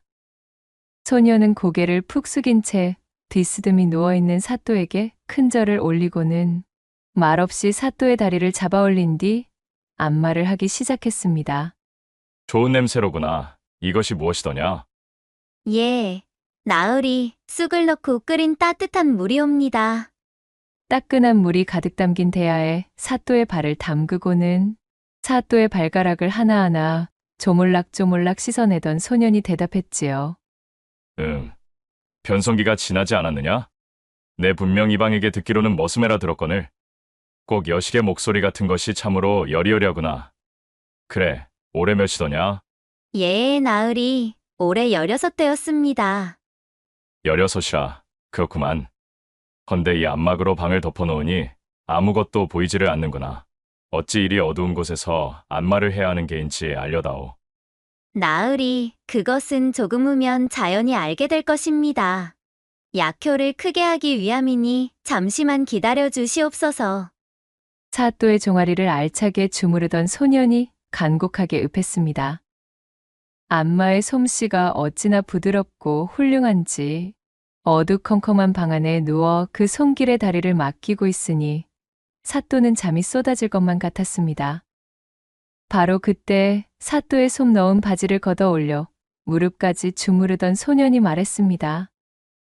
소년은 고개를 푹 숙인 채 뒤스듬히 누워있는 사또에게 큰 절을 올리고는 말없이 사또의 다리를 잡아 올린 뒤 안마를 하기 시작했습니다. 좋은 냄새로구나. 이것이 무엇이더냐? 예, 나으리 쑥을 넣고 끓인 따뜻한 물이옵니다. 따끈한 물이 가득 담긴 대야에 사또의 발을 담그고는 사또의 발가락을 하나하나 조물락조물락 씻어내던 소년이 대답했지요. 변성기가 지나지 않았느냐? 내 분명 이방에게 듣기로는 머스매라 들었거늘. 꼭 여식의 목소리 같은 것이 참으로 여리여리하구나. 그래, 올해 몇이더냐? 예, 나으리 올해 16되었습니다. 16이라. 그렇구만. 헌데 이 안막으로 방을 덮어놓으니 아무것도 보이지를 않는구나. 어찌 이리 어두운 곳에서 안마를 해야 하는 게인지 알려다오. 나으리, 그것은 조금 후면 자연히 알게 될 것입니다. 약효를 크게 하기 위함이니 잠시만 기다려 주시옵소서. 사또의 종아리를 알차게 주무르던 소년이 간곡하게 읍했습니다. 안마의 솜씨가 어찌나 부드럽고 훌륭한지 어두컴컴한 방 안에 누워 그 손길의 다리를 맡기고 있으니 사또는 잠이 쏟아질 것만 같았습니다. 바로 그때 사또의 솜 넣은 바지를 걷어 올려 무릎까지 주무르던 소년이 말했습니다.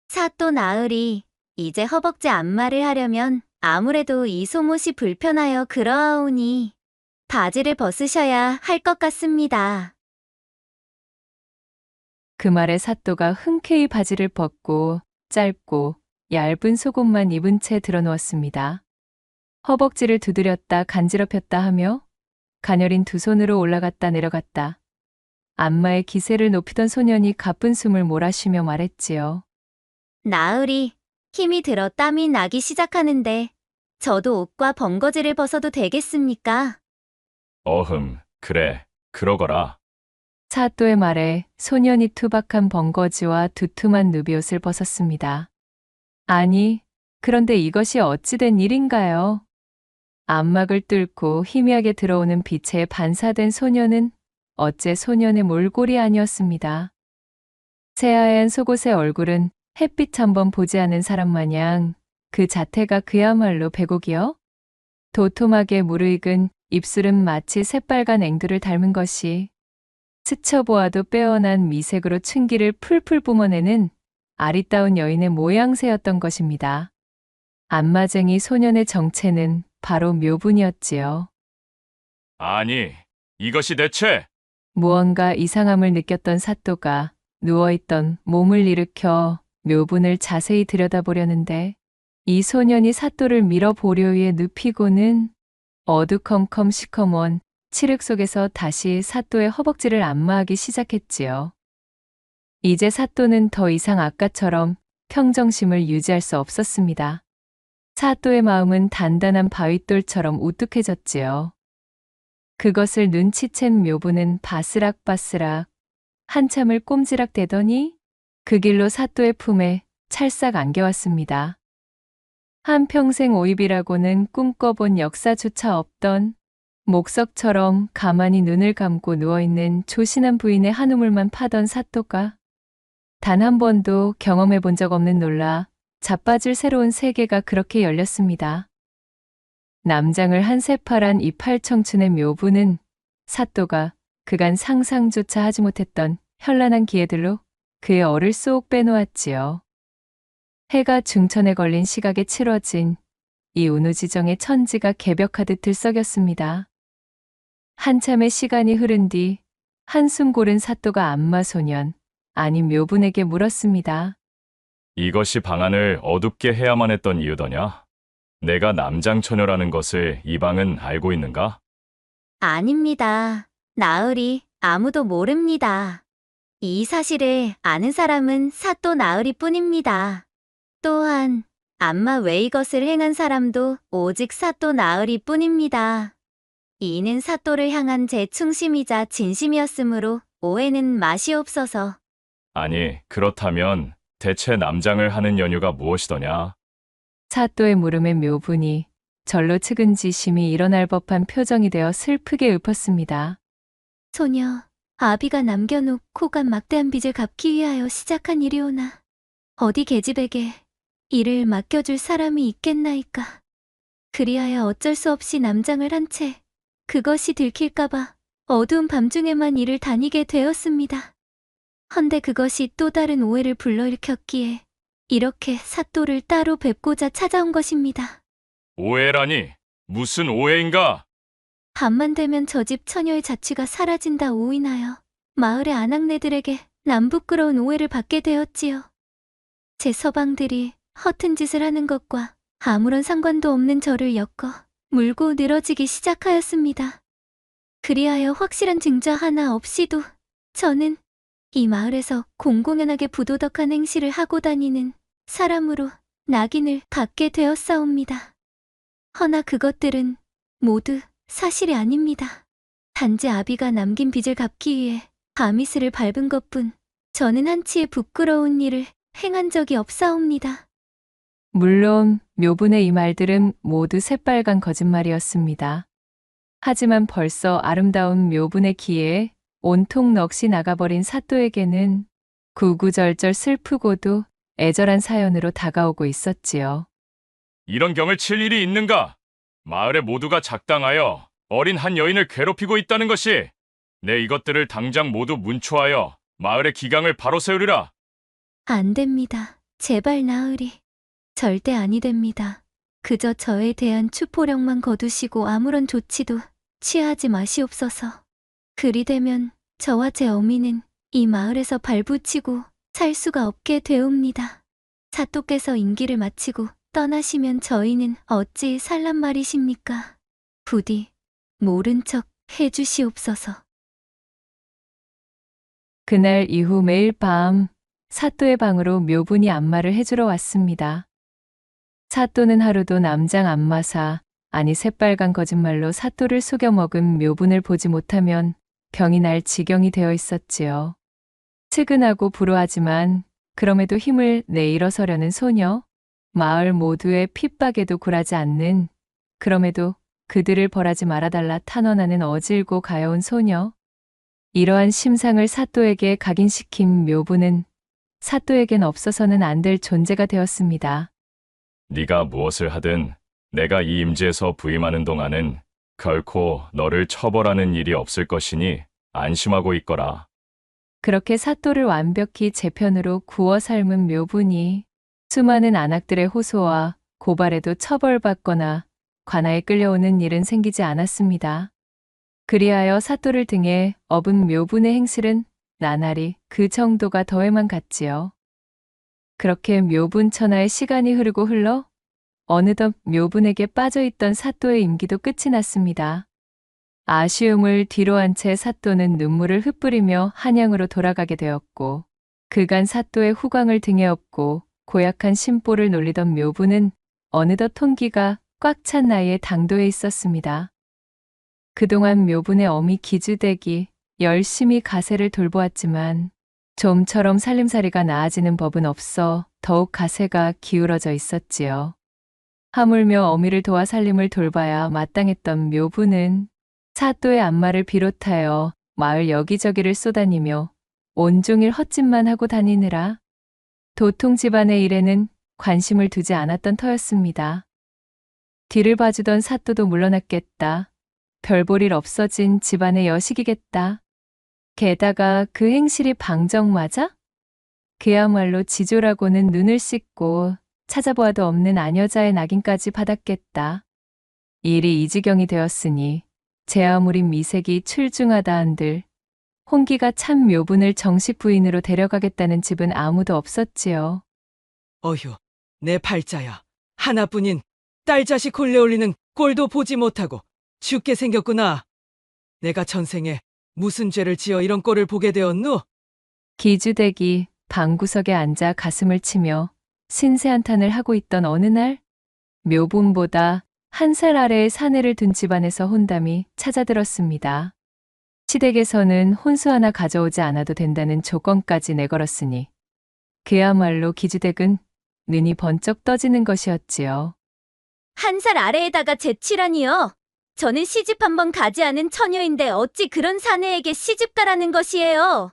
사또 나으리, 이제 허벅지 안마를 하려면 아무래도 이 속옷이 불편하여 그러하오니 바지를 벗으셔야 할 것 같습니다. 그 말에 사또가 흔쾌히 바지를 벗고 짧고 얇은 속옷만 입은 채 드러누웠습니다. 허벅지를 두드렸다 간지럽혔다 하며 가녀린 두 손으로 올라갔다 내려갔다. 안마의 기세를 높이던 소년이 가쁜 숨을 몰아쉬며 말했지요. 나으리, 힘이 들어 땀이 나기 시작하는데 저도 옷과 번거지를 벗어도 되겠습니까? 그래, 그러거라. 사또의 말에 소년이 투박한 번거지와 두툼한 누비옷을 벗었습니다. 아니, 그런데 이것이 어찌된 일인가요? 암막을 뚫고 희미하게 들어오는 빛에 반사된 소년은 어째 소년의 몰골이 아니었습니다. 새하얀 속옷의 얼굴은 햇빛 한번 보지 않은 사람 마냥 그 자태가 그야말로 백옥이요. 도톰하게 무르익은 입술은 마치 새빨간 앵두를 닮은 것이 스쳐보아도 빼어난 미색으로 춘기를 풀풀 뿜어내는 아리따운 여인의 모양새였던 것입니다. 안마쟁이 소년의 정체는 바로 묘분이었지요. 아니, 이것이 대체 무언가 이상함을 느꼈던 사또가 누워있던 몸을 일으켜 묘분을 자세히 들여다보려는데 이 소년이 사또를 밀어 보려 위해 눕히고는 어두컴컴 시커먼 칠흑 속에서 다시 사또의 허벅지를 안마하기 시작했지요. 이제 사또는 더 이상 아까처럼 평정심을 유지할 수 없었습니다. 사또의 마음은 단단한 바윗돌처럼 우뚝해졌지요. 그것을 눈치챈 묘부는 바스락바스락 한참을 꼼지락대더니 그 길로 사또의 품에 찰싹 안겨왔습니다. 한평생 오입이라고는 꿈꿔본 역사조차 없던 목석처럼 가만히 눈을 감고 누워있는 조신한 부인의 한우물만 파던 사또가 단 한 번도 경험해 본 적 없는 놀라 자빠질 새로운 세계가 그렇게 열렸습니다. 남장을 한 새파란 이 팔청춘의 묘부는 사또가 그간 상상조차 하지 못했던 현란한 기회들로 그의 얼을 쏙 빼놓았지요. 해가 중천에 걸린 시각에 치러진 이 운우지정의 천지가 개벽하듯 들썩였습니다. 한참의 시간이 흐른 뒤 한숨 고른 사또가 안마소년, 아니 묘분에게 물었습니다. 이것이 방안을 어둡게 해야만 했던 이유더냐? 내가 남장처녀라는 것을 이 방은 알고 있는가? 아닙니다. 나으리 아무도 모릅니다. 이 사실을 아는 사람은 사또 나으리 뿐입니다. 또한 안마 외 이것을 행한 사람도 오직 사또 나으리 뿐입니다. 이는 사또를 향한 제 충심이자 진심이었으므로 오해는 마시옵소서. 아니, 그렇다면 대체 남장을 하는 연유가 무엇이더냐? 사또의 물음에 묘분이 절로 측은지심이 일어날 법한 표정이 되어 슬프게 읊었습니다. 소녀, 아비가 남겨놓고 간 막대한 빚을 갚기 위하여 시작한 일이오나 어디 계집에게 일을 맡겨줄 사람이 있겠나이까. 그리하여 어쩔 수 없이 남장을 한 채 그것이 들킬까봐 어두운 밤중에만 일을 다니게 되었습니다. 헌데 그것이 또 다른 오해를 불러일으켰기에 이렇게 사또를 따로 뵙고자 찾아온 것입니다. 오해라니, 무슨 오해인가? 밤만 되면 저 집 처녀의 자취가 사라진다 오인하여 마을의 아낙네들에게 남부끄러운 오해를 받게 되었지요. 제 서방들이 허튼 짓을 하는 것과 아무런 상관도 없는 저를 엮어 물고 늘어지기 시작하였습니다. 그리하여 확실한 증거 하나 없이도 저는 이 마을에서 공공연하게 부도덕한 행실을 하고 다니는 사람으로 낙인을 받게 되었사옵니다. 허나 그것들은 모두 사실이 아닙니다. 단지 아비가 남긴 빚을 갚기 위해 아미스를 밟은 것뿐 저는 한치의 부끄러운 일을 행한 적이 없사옵니다. 물론 묘분의 이 말들은 모두 새빨간 거짓말이었습니다. 하지만 벌써 아름다운 묘분의 기회에 온통 넋이 나가버린 사또에게는 구구절절 슬프고도 애절한 사연으로 다가오고 있었지요. 이런 경을 칠 일이 있는가? 마을의 모두가 작당하여 어린 한 여인을 괴롭히고 있다는 것이 내 이것들을 당장 모두 문초하여 마을의 기강을 바로 세우리라. 안 됩니다. 제발 나으리. 절대 아니 됩니다. 그저 저에 대한 추포령만 거두시고 아무런 조치도 취하지 마시옵소서. 그리 되면 저와 제 어미는 이 마을에서 발붙이고 살 수가 없게 되옵니다. 사또께서 임기를 마치고 떠나시면 저희는 어찌 살란 말이십니까? 부디 모른 척 해주시옵소서. 그날 이후 매일 밤 사또의 방으로 묘분이 안마를 해주러 왔습니다. 사또는 하루도 남장 안마사, 아니 새빨간 거짓말로 사또를 속여먹은 묘분을 보지 못하면 병이 날 지경이 되어 있었지요. 측은하고 불우하지만 그럼에도 힘을 내 일어서려는 소녀, 마을 모두의 핍박에도 굴하지 않는, 그럼에도 그들을 벌하지 말아달라 탄원하는 어질고 가여운 소녀. 이러한 심상을 사또에게 각인시킨 묘부는 사또에겐 없어서는 안 될 존재가 되었습니다. 네가 무엇을 하든 내가 이 임지에서 부임하는 동안은 결코 너를 처벌하는 일이 없을 것이니 안심하고 있거라. 그렇게 사또를 완벽히 제 편으로 구워 삶은 묘분이 수많은 안악들의 호소와 고발에도 처벌받거나 관아에 끌려오는 일은 생기지 않았습니다. 그리하여 사또를 등에 업은 묘분의 행실은 나날이 그 정도가 더해만 갔지요. 그렇게 묘분 천하의 시간이 흐르고 흘러 어느덧 묘분에게 빠져있던 사또의 임기도 끝이 났습니다. 아쉬움을 뒤로한 채 사또는 눈물을 흩뿌리며 한양으로 돌아가게 되었고, 그간 사또의 후광을 등에 업고 고약한 심보를 놀리던 묘분은 어느덧 통기가 꽉 찬 나이에 당도해 있었습니다. 그동안 묘분의 어미 기주댁이 열심히 가세를 돌보았지만 좀처럼 살림살이가 나아지는 법은 없어 더욱 가세가 기울어져 있었지요. 하물며 어미를 도와 살림을 돌봐야 마땅했던 묘부는 사또의 안마를 비롯하여 마을 여기저기를 쏘다니며 온종일 헛짓만 하고 다니느라 도통 집안의 일에는 관심을 두지 않았던 터였습니다. 뒤를 봐주던 사또도 물러났겠다. 별볼일 없어진 집안의 여식이겠다. 게다가 그 행실이 방정맞아? 그야말로 지조라고는 눈을 씻고 찾아보아도 없는 아녀자의 낙인까지 받았겠다. 일이 이 지경이 되었으니 제 아무리 미색이 출중하다 한들 홍기가 참 묘분을 정식 부인으로 데려가겠다는 집은 아무도 없었지요. 어휴, 내 팔자야. 하나뿐인 딸 자식 홀레 올리는 꼴도 보지 못하고 죽게 생겼구나. 내가 전생에 무슨 죄를 지어 이런 꼴을 보게 되었누? 기주댁이 방구석에 앉아 가슴을 치며 신세한탄을 하고 있던 어느 날, 묘분보다 한 살 아래의 사내를 둔 집안에서 혼담이 찾아들었습니다. 시댁에서는 혼수 하나 가져오지 않아도 된다는 조건까지 내걸었으니 그야말로 기주댁은 눈이 번쩍 떠지는 것이었지요. 한 살 아래에다가 제치라니요. 저는 시집 한번 가지 않은 처녀인데 어찌 그런 사내에게 시집 가라는 것이에요.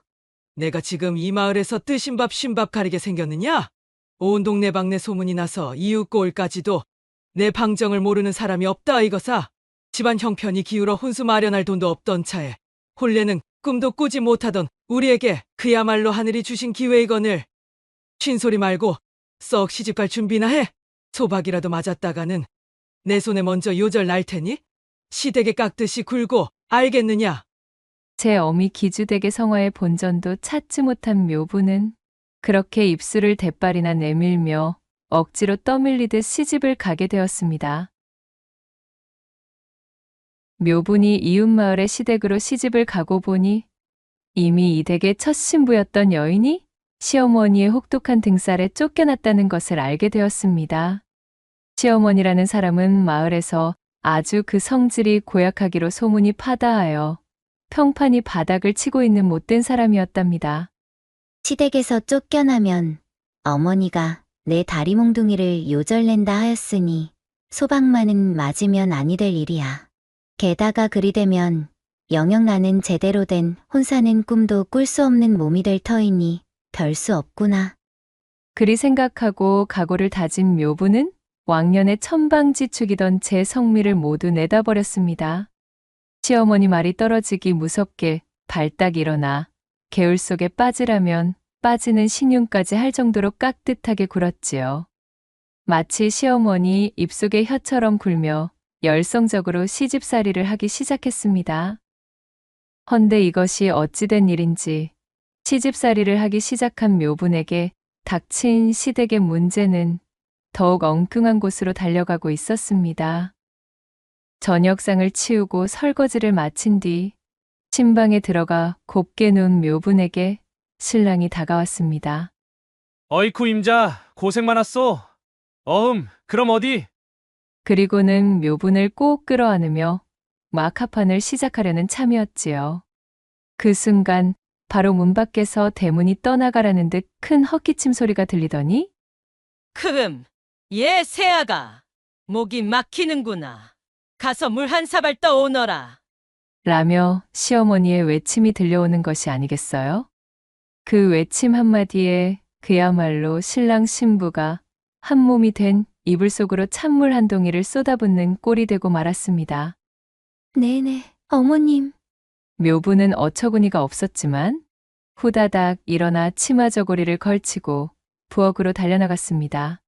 내가 지금 이 마을에서 뜨신밥 쉰밥 가리게 생겼느냐? 온 동네 방네 소문이 나서 이웃고을까지도 내 방정을 모르는 사람이 없다 이거사. 집안 형편이 기울어 혼수 마련할 돈도 없던 차에 혼례는 꿈도 꾸지 못하던 우리에게 그야말로 하늘이 주신 기회이거늘. 쉰소리 말고 썩 시집갈 준비나 해. 소박이라도 맞았다가는 내 손에 먼저 요절 날 테니 시댁에 깎듯이 굴고 알겠느냐? 제 어미 기주댁의 성화의 본전도 찾지 못한 묘부는 그렇게 입술을 대빨이나 내밀며 억지로 떠밀리듯 시집을 가게 되었습니다. 묘분이 이웃마을의 시댁으로 시집을 가고 보니 이미 이 댁의 첫 신부였던 여인이 시어머니의 혹독한 등살에 쫓겨났다는 것을 알게 되었습니다. 시어머니라는 사람은 마을에서 아주 그 성질이 고약하기로 소문이 파다하여 평판이 바닥을 치고 있는 못된 사람이었답니다. 시댁에서 쫓겨나면 어머니가 내 다리 몽둥이를 요절낸다 하였으니 소박만은 맞으면 아니 될 일이야. 게다가 그리 되면 영영 나는 제대로 된 혼사는 꿈도 꿀 수 없는 몸이 될 터이니 별 수 없구나. 그리 생각하고 각오를 다진 묘부는 왕년에 천방지축이던 제 성미를 모두 내다버렸습니다. 시어머니 말이 떨어지기 무섭게 발딱 일어나 개울 속에 빠지라면 빠지는 신용까지 할 정도로 깍듯하게 굴었지요. 마치 시어머니 입속에 혀처럼 굴며 열성적으로 시집살이를 하기 시작했습니다. 헌데 이것이 어찌된 일인지 시집살이를 하기 시작한 묘분에게 닥친 시댁의 문제는 더욱 엉뚱한 곳으로 달려가고 있었습니다. 저녁상을 치우고 설거지를 마친 뒤 침방에 들어가 곱게 누운 묘분에게 신랑이 다가왔습니다. 어이쿠 임자 고생 많았소. 그럼 어디? 그리고는 묘분을 꼭 끌어안으며 마카판을 시작하려는 참이었지요. 그 순간 바로 문 밖에서 대문이 떠나가라는 듯 큰 헛기침 소리가 들리더니 얘 새아가 목이 막히는구나. 가서 물 한 사발 떠오너라. 라며 시어머니의 외침이 들려오는 것이 아니겠어요? 그 외침 한마디에 그야말로 신랑 신부가 한 몸이 된 이불 속으로 찬물 한 동이를 쏟아붓는 꼴이 되고 말았습니다. 네네, 어머님. 묘부는 어처구니가 없었지만 후다닥 일어나 치마 저고리를 걸치고 부엌으로 달려나갔습니다.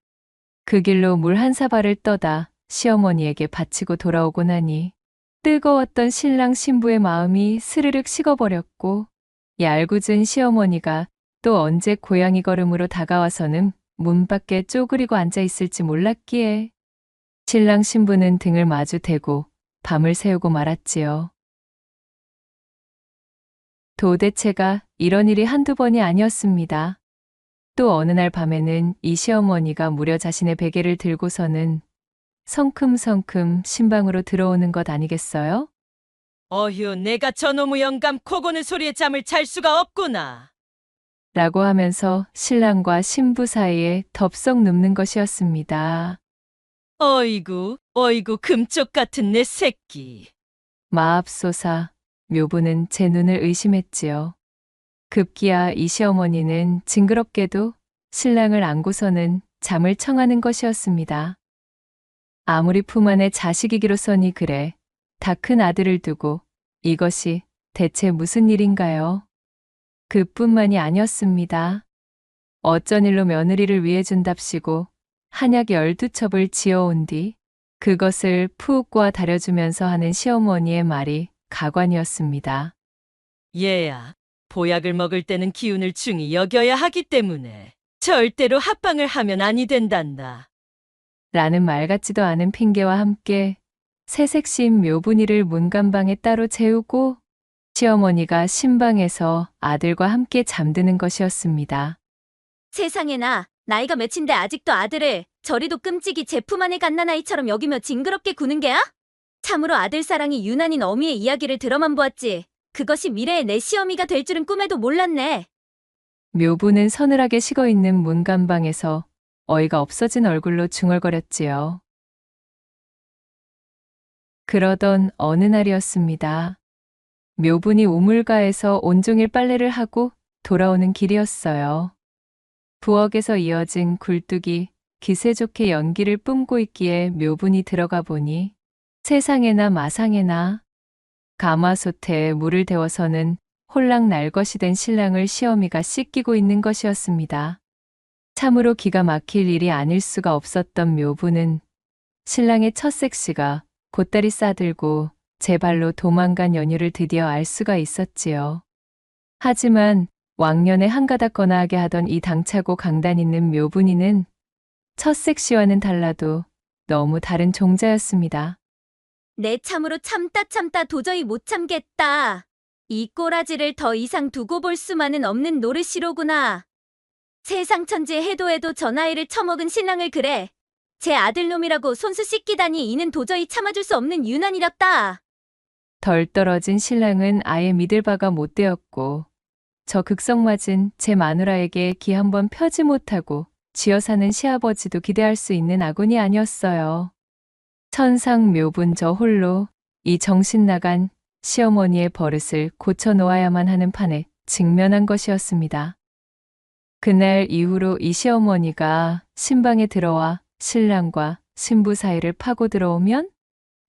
그 길로 물 한 사발을 떠다 시어머니에게 바치고 돌아오고 나니 뜨거웠던 신랑 신부의 마음이 스르륵 식어버렸고 얄궂은 시어머니가 또 언제 고양이 걸음으로 다가와서는 문 밖에 쪼그리고 앉아 있을지 몰랐기에 신랑 신부는 등을 마주 대고 밤을 새우고 말았지요. 도대체가 이런 일이 한두 번이 아니었습니다. 또 어느 날 밤에는 이 시어머니가 무려 자신의 베개를 들고서는 성큼성큼 신방으로 들어오는 것 아니겠어요? 어휴, 내가 저놈의 영감 코 고는 소리에 잠을 잘 수가 없구나. 라고 하면서 신랑과 신부 사이에 덥석 눕는 것이었습니다. 어이구, 금쪽 같은 내 새끼. 마압소사, 묘부는 제 눈을 의심했지요. 급기야 이 시어머니는 징그럽게도 신랑을 안고서는 잠을 청하는 것이었습니다. 아무리 품 안에 자식이기로서니 그래 다 큰 아들을 두고 이것이 대체 무슨 일인가요? 그뿐만이 아니었습니다. 어쩐 일로 며느리를 위해 준답시고 한약 12첩을 지어온 뒤 그것을 푹 꽈 다려주면서 하는 시어머니의 말이 가관이었습니다. 얘야, 보약을 먹을 때는 기운을 중히 여겨야 하기 때문에 절대로 합방을 하면 아니 된단다. 라는 말 같지도 않은 핑계와 함께 새색시인 묘분이를 문간방에 따로 재우고 시어머니가 신방에서 아들과 함께 잠드는 것이었습니다. 세상에나, 나이가 몇인데 아직도 아들을 저리도 끔찍이 제품 안에 갓난아이처럼 여기며 징그럽게 구는 게야? 참으로 아들 사랑이 유난인 어미의 이야기를 들어만 보았지. 그것이 미래의 내 시어미가 될 줄은 꿈에도 몰랐네. 묘부는 서늘하게 식어있는 문간방에서 어이가 없어진 얼굴로 중얼거렸지요. 그러던 어느 날이었습니다. 묘분이 우물가에서 온종일 빨래를 하고 돌아오는 길이었어요. 부엌에서 이어진 굴뚝이 기세 좋게 연기를 뿜고 있기에 묘분이 들어가 보니 세상에나 마상에나 가마솥에 물을 데워서는 홀랑 날것이 된 신랑을 시어미가 씻기고 있는 것이었습니다. 참으로 기가 막힐 일이 아닐 수가 없었던 묘부는 신랑의 첫 섹시가 곧다리 싸들고 제 발로 도망간 연유를 드디어 알 수가 있었지요. 하지만 왕년에 한가닥 거나하게 하던 이 당차고 강단 있는 묘분이는 첫 섹시와는 달라도 너무 다른 종자였습니다. 내 참으로 참다 도저히 못 참겠다. 이 꼬라지를 더 이상 두고 볼 수만은 없는 노릇이로구나. 세상 천지에 해도 저 나이를 처먹은 신랑을 그래. 제 아들놈이라고 손수 씻기다니 이는 도저히 참아줄 수 없는 유난이랍다. 덜 떨어진 신랑은 아예 믿을 바가 못 되었고 저 극성맞은 제 마누라에게 기 한번 펴지 못하고 쥐어 사는 시아버지도 기대할 수 있는 아군이 아니었어요. 천상 묘분 저 홀로 이 정신 나간 시어머니의 버릇을 고쳐놓아야만 하는 판에 직면한 것이었습니다. 그날 이후로 이 시어머니가 신방에 들어와 신랑과 신부 사이를 파고 들어오면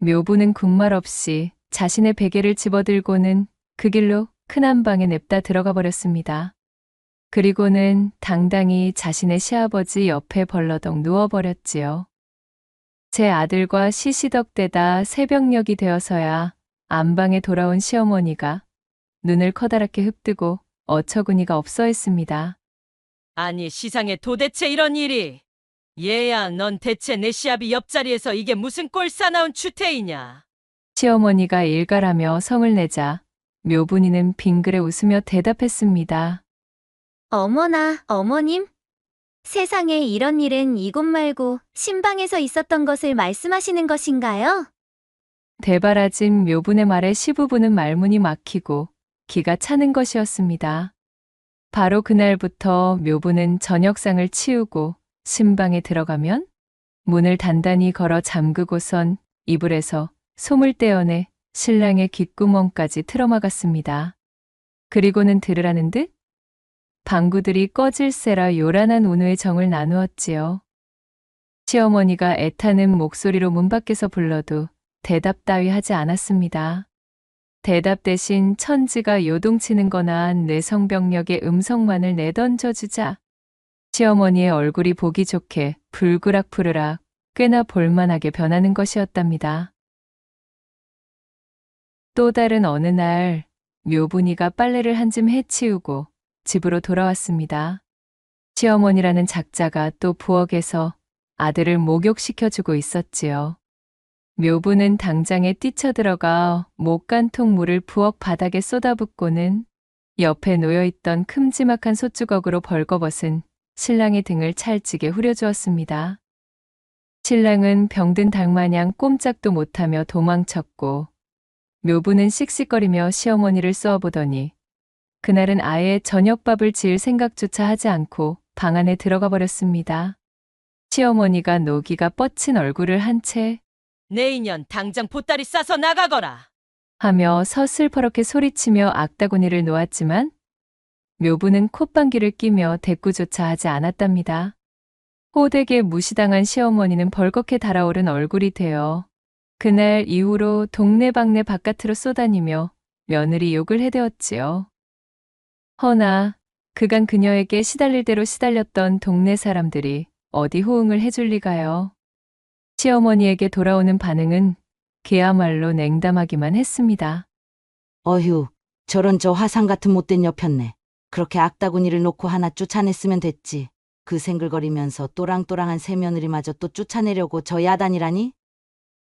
묘부는 군말 없이 자신의 베개를 집어들고는 그 길로 큰 한방에 냅다 들어가 버렸습니다. 그리고는 당당히 자신의 시아버지 옆에 벌러덩 누워버렸지요. 제 아들과 시시덕대다 새벽녘이 되어서야 안방에 돌아온 시어머니가 눈을 커다랗게 흡뜨고 어처구니가 없어 했습니다. 아니, 시상에 도대체 이런 일이. 얘야, 넌 대체 내 시아비 옆자리에서 이게 무슨 꼴싸나운 추태이냐. 시어머니가 일갈하며 성을 내자 묘분이는 빙그레 웃으며 대답했습니다. 어머나, 어머님. 세상에 이런 일은 이곳 말고 신방에서 있었던 것을 말씀하시는 것인가요? 대바라진 묘분의 말에 시부부는 말문이 막히고 기가 차는 것이었습니다. 바로 그날부터 묘부는 저녁상을 치우고 신방에 들어가면 문을 단단히 걸어 잠그고선 이불에서 솜을 떼어내 신랑의 귓구멍까지 틀어막았습니다. 그리고는 들으라는 듯 방구들이 꺼질세라 요란한 온우의 정을 나누었지요. 시어머니가 애타는 목소리로 문 밖에서 불러도 대답 따위 하지 않았습니다. 대답 대신 천지가 요동치는 거나 뇌성병력의 음성만을 내던져주자 시어머니의 얼굴이 보기 좋게 불그락푸르락 꽤나 볼만하게 변하는 것이었답니다. 또 다른 어느 날 묘분이가 빨래를 한 줌 해치우고 집으로 돌아왔습니다. 시어머니라는 작자가 또 부엌에서 아들을 목욕시켜주고 있었지요. 묘부는 당장에 뛰쳐들어가 목간통 물을 부엌 바닥에 쏟아붓고는 옆에 놓여있던 큼지막한 솥주걱으로 벌거벗은 신랑의 등을 찰지게 후려주었습니다. 신랑은 병든 닭마냥 꼼짝도 못하며 도망쳤고 묘부는 씩씩거리며 시어머니를 쏘아보더니 그날은 아예 저녁밥을 지을 생각조차 하지 않고 방 안에 들어가 버렸습니다. 시어머니가 노기가 뻗친 얼굴을 한 채 내 인연 당장 보따리 싸서 나가거라. 하며 서슬퍼렇게 소리치며 악다구니를 놓았지만 묘부는 콧방귀를 끼며 대꾸조차 하지 않았답니다. 호되게 무시당한 시어머니는 벌겋게 달아오른 얼굴이 되어 그날 이후로 동네방네 바깥으로 쏘다니며 며느리 욕을 해대었지요. 허나 그간 그녀에게 시달릴 대로 시달렸던 동네 사람들이 어디 호응을 해줄 리가요. 시어머니에게 돌아오는 반응은 그야말로 냉담하기만 했습니다. 어휴, 저런 저 화상 같은 못된 여편네. 그렇게 악다구니를 놓고 하나 쫓아냈으면 됐지. 그 생글거리면서 또랑또랑한 새며느리마저 또 쫓아내려고 저 야단이라니?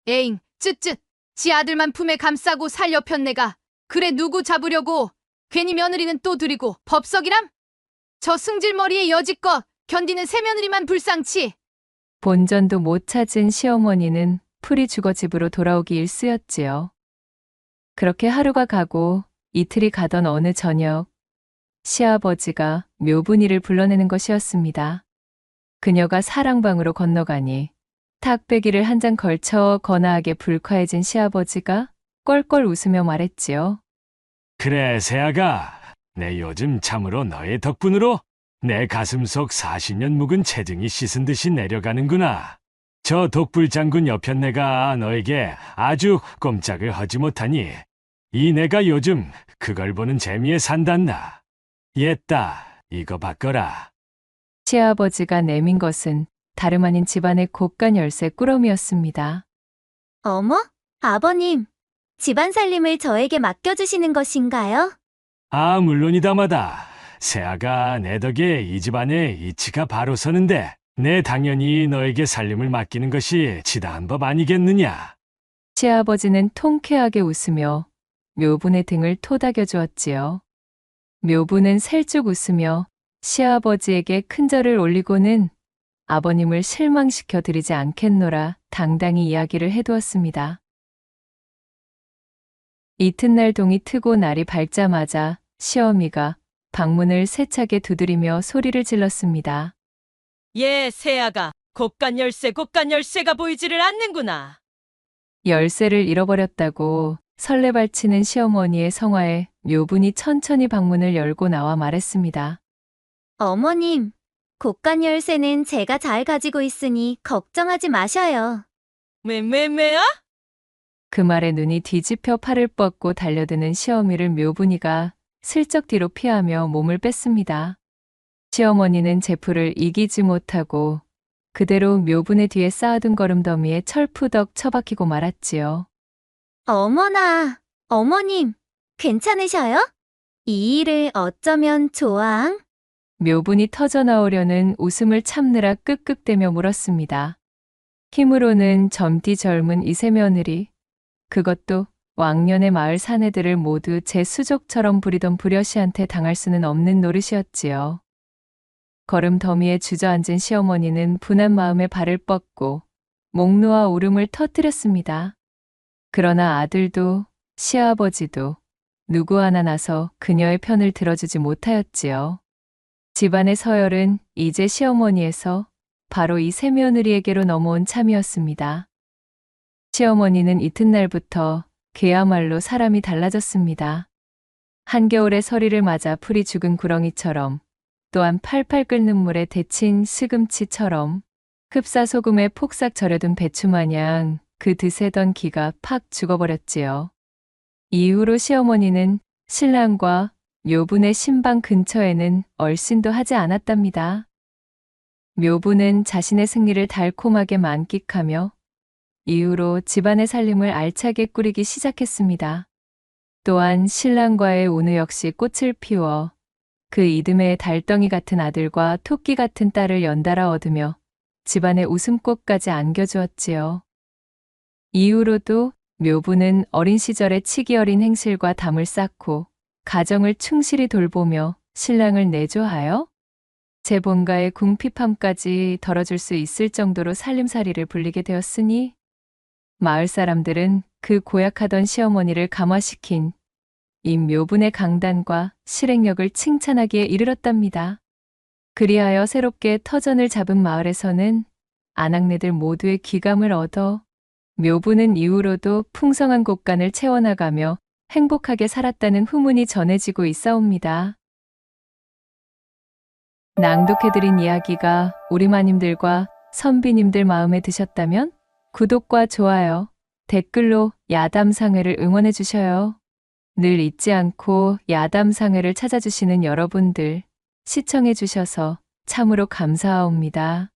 에잉, 쯧쯧. 지 아들만 품에 감싸고 살 여편네가 그래 누구 잡으려고 괜히 며느리는 또 들이고 법석이람? 저 승질머리의 여지껏 견디는 새며느리만 불쌍치. 본전도 못 찾은 시어머니는 풀이 죽어 집으로 돌아오기 일쑤였지요. 그렇게 하루가 가고 이틀이 가던 어느 저녁 시아버지가 묘분이를 불러내는 것이었습니다. 그녀가 사랑방으로 건너가니 탁배기를 한 장 걸쳐 거나하게 불쾌해진 시아버지가 껄껄 웃으며 말했지요. 그래, 새아가. 내 요즘 참으로 너의 덕분으로 내 가슴속 40년 묵은 체증이 씻은 듯이 내려가는구나. 저 독불장군 여편네가 너에게 아주 꼼짝을 하지 못하니 이 내가 요즘 그걸 보는 재미에 산단다. 옛다, 이거 바꿔라. 시아버지가 내민 것은 다름 아닌 집안의 곶간 열쇠 꾸러미였습니다. 어머? 아버님, 집안 살림을 저에게 맡겨주시는 것인가요? 아, 물론이다마다. 새아가 내 덕에 이 집안의 이치가 바로 서는데 내 당연히 너에게 살림을 맡기는 것이 지당한 법 아니겠느냐. 시아버지는 통쾌하게 웃으며 묘분의 등을 토닥여 주었지요. 묘분은 살쭉 웃으며 시아버지에게 큰절을 올리고는 아버님을 실망시켜 드리지 않겠노라 당당히 이야기를 해두었습니다. 이튿날 동이 트고 날이 밝자마자 시어미가 방문을 세차게 두드리며 소리를 질렀습니다. 예, 새아가 곶간 열쇠가 보이지를 않는구나. 열쇠를 잃어버렸다고 설레발치는 시어머니의 성화에 묘분이 천천히 방문을 열고 나와 말했습니다. 어머님, 곶간 열쇠는 제가 잘 가지고 있으니 걱정하지 마셔요. 매매매야? 그 말에 눈이 뒤집혀 팔을 뻗고 달려드는 시어미를 묘분이가 슬쩍 뒤로 피하며 몸을 뺐습니다. 시어머니는 제풀을 이기지 못하고 그대로 묘분의 뒤에 쌓아둔 거름더미에 철푸덕 처박히고 말았지요. 어머나, 어머님, 괜찮으셔요? 이 일을 어쩌면 좋아앙? 묘분이 터져나오려는 웃음을 참느라 끄끄대며 물었습니다. 힘으로는 젊디 젊은 이 새며느리, 그것도 왕년의 마을 사내들을 모두 제 수족처럼 부리던 부려시한테 당할 수는 없는 노릇이었지요. 걸음 더미에 주저앉은 시어머니는 분한 마음에 발을 뻗고 목 놓아 울음을 터뜨렸습니다. 그러나 아들도 시아버지도 누구 하나 나서 그녀의 편을 들어주지 못하였지요. 집안의 서열은 이제 시어머니에서 바로 이 새며느리에게로 넘어온 참이었습니다. 시어머니는 이튿날부터 그야말로 사람이 달라졌습니다. 한겨울의 서리를 맞아 풀이 죽은 구렁이처럼, 또한 팔팔 끓는 물에 데친 시금치처럼, 흡사소금에 폭삭 절여둔 배추마냥 그 드세던 기가 팍 죽어버렸지요. 이후로 시어머니는 신랑과 묘분의 신방 근처에는 얼씬도 하지 않았답니다. 묘분은 자신의 승리를 달콤하게 만끽하며 이후로 집안의 살림을 알차게 꾸리기 시작했습니다. 또한 신랑과의 운우 역시 꽃을 피워 그 이듬해 달덩이 같은 아들과 토끼 같은 딸을 연달아 얻으며 집안의 웃음꽃까지 안겨주었지요. 이후로도 묘부는 어린 시절의 치기 어린 행실과 담을 쌓고 가정을 충실히 돌보며 신랑을 내조하여 재본가의 궁핍함까지 덜어줄 수 있을 정도로 살림살이를 불리게 되었으니 마을 사람들은 그 고약하던 시어머니를 감화시킨 이 묘분의 강단과 실행력을 칭찬하기에 이르렀답니다. 그리하여 새롭게 터전을 잡은 마을에서는 아낙네들 모두의 귀감을 얻어 묘분은 이후로도 풍성한 곳간을 채워나가며 행복하게 살았다는 후문이 전해지고 있사옵니다. 낭독해드린 이야기가 우리 마님들과 선비님들 마음에 드셨다면 구독과 좋아요, 댓글로 야담상회를 응원해 주셔요. 늘 잊지 않고 야담상회를 찾아주시는 여러분들 시청해 주셔서 참으로 감사하옵니다.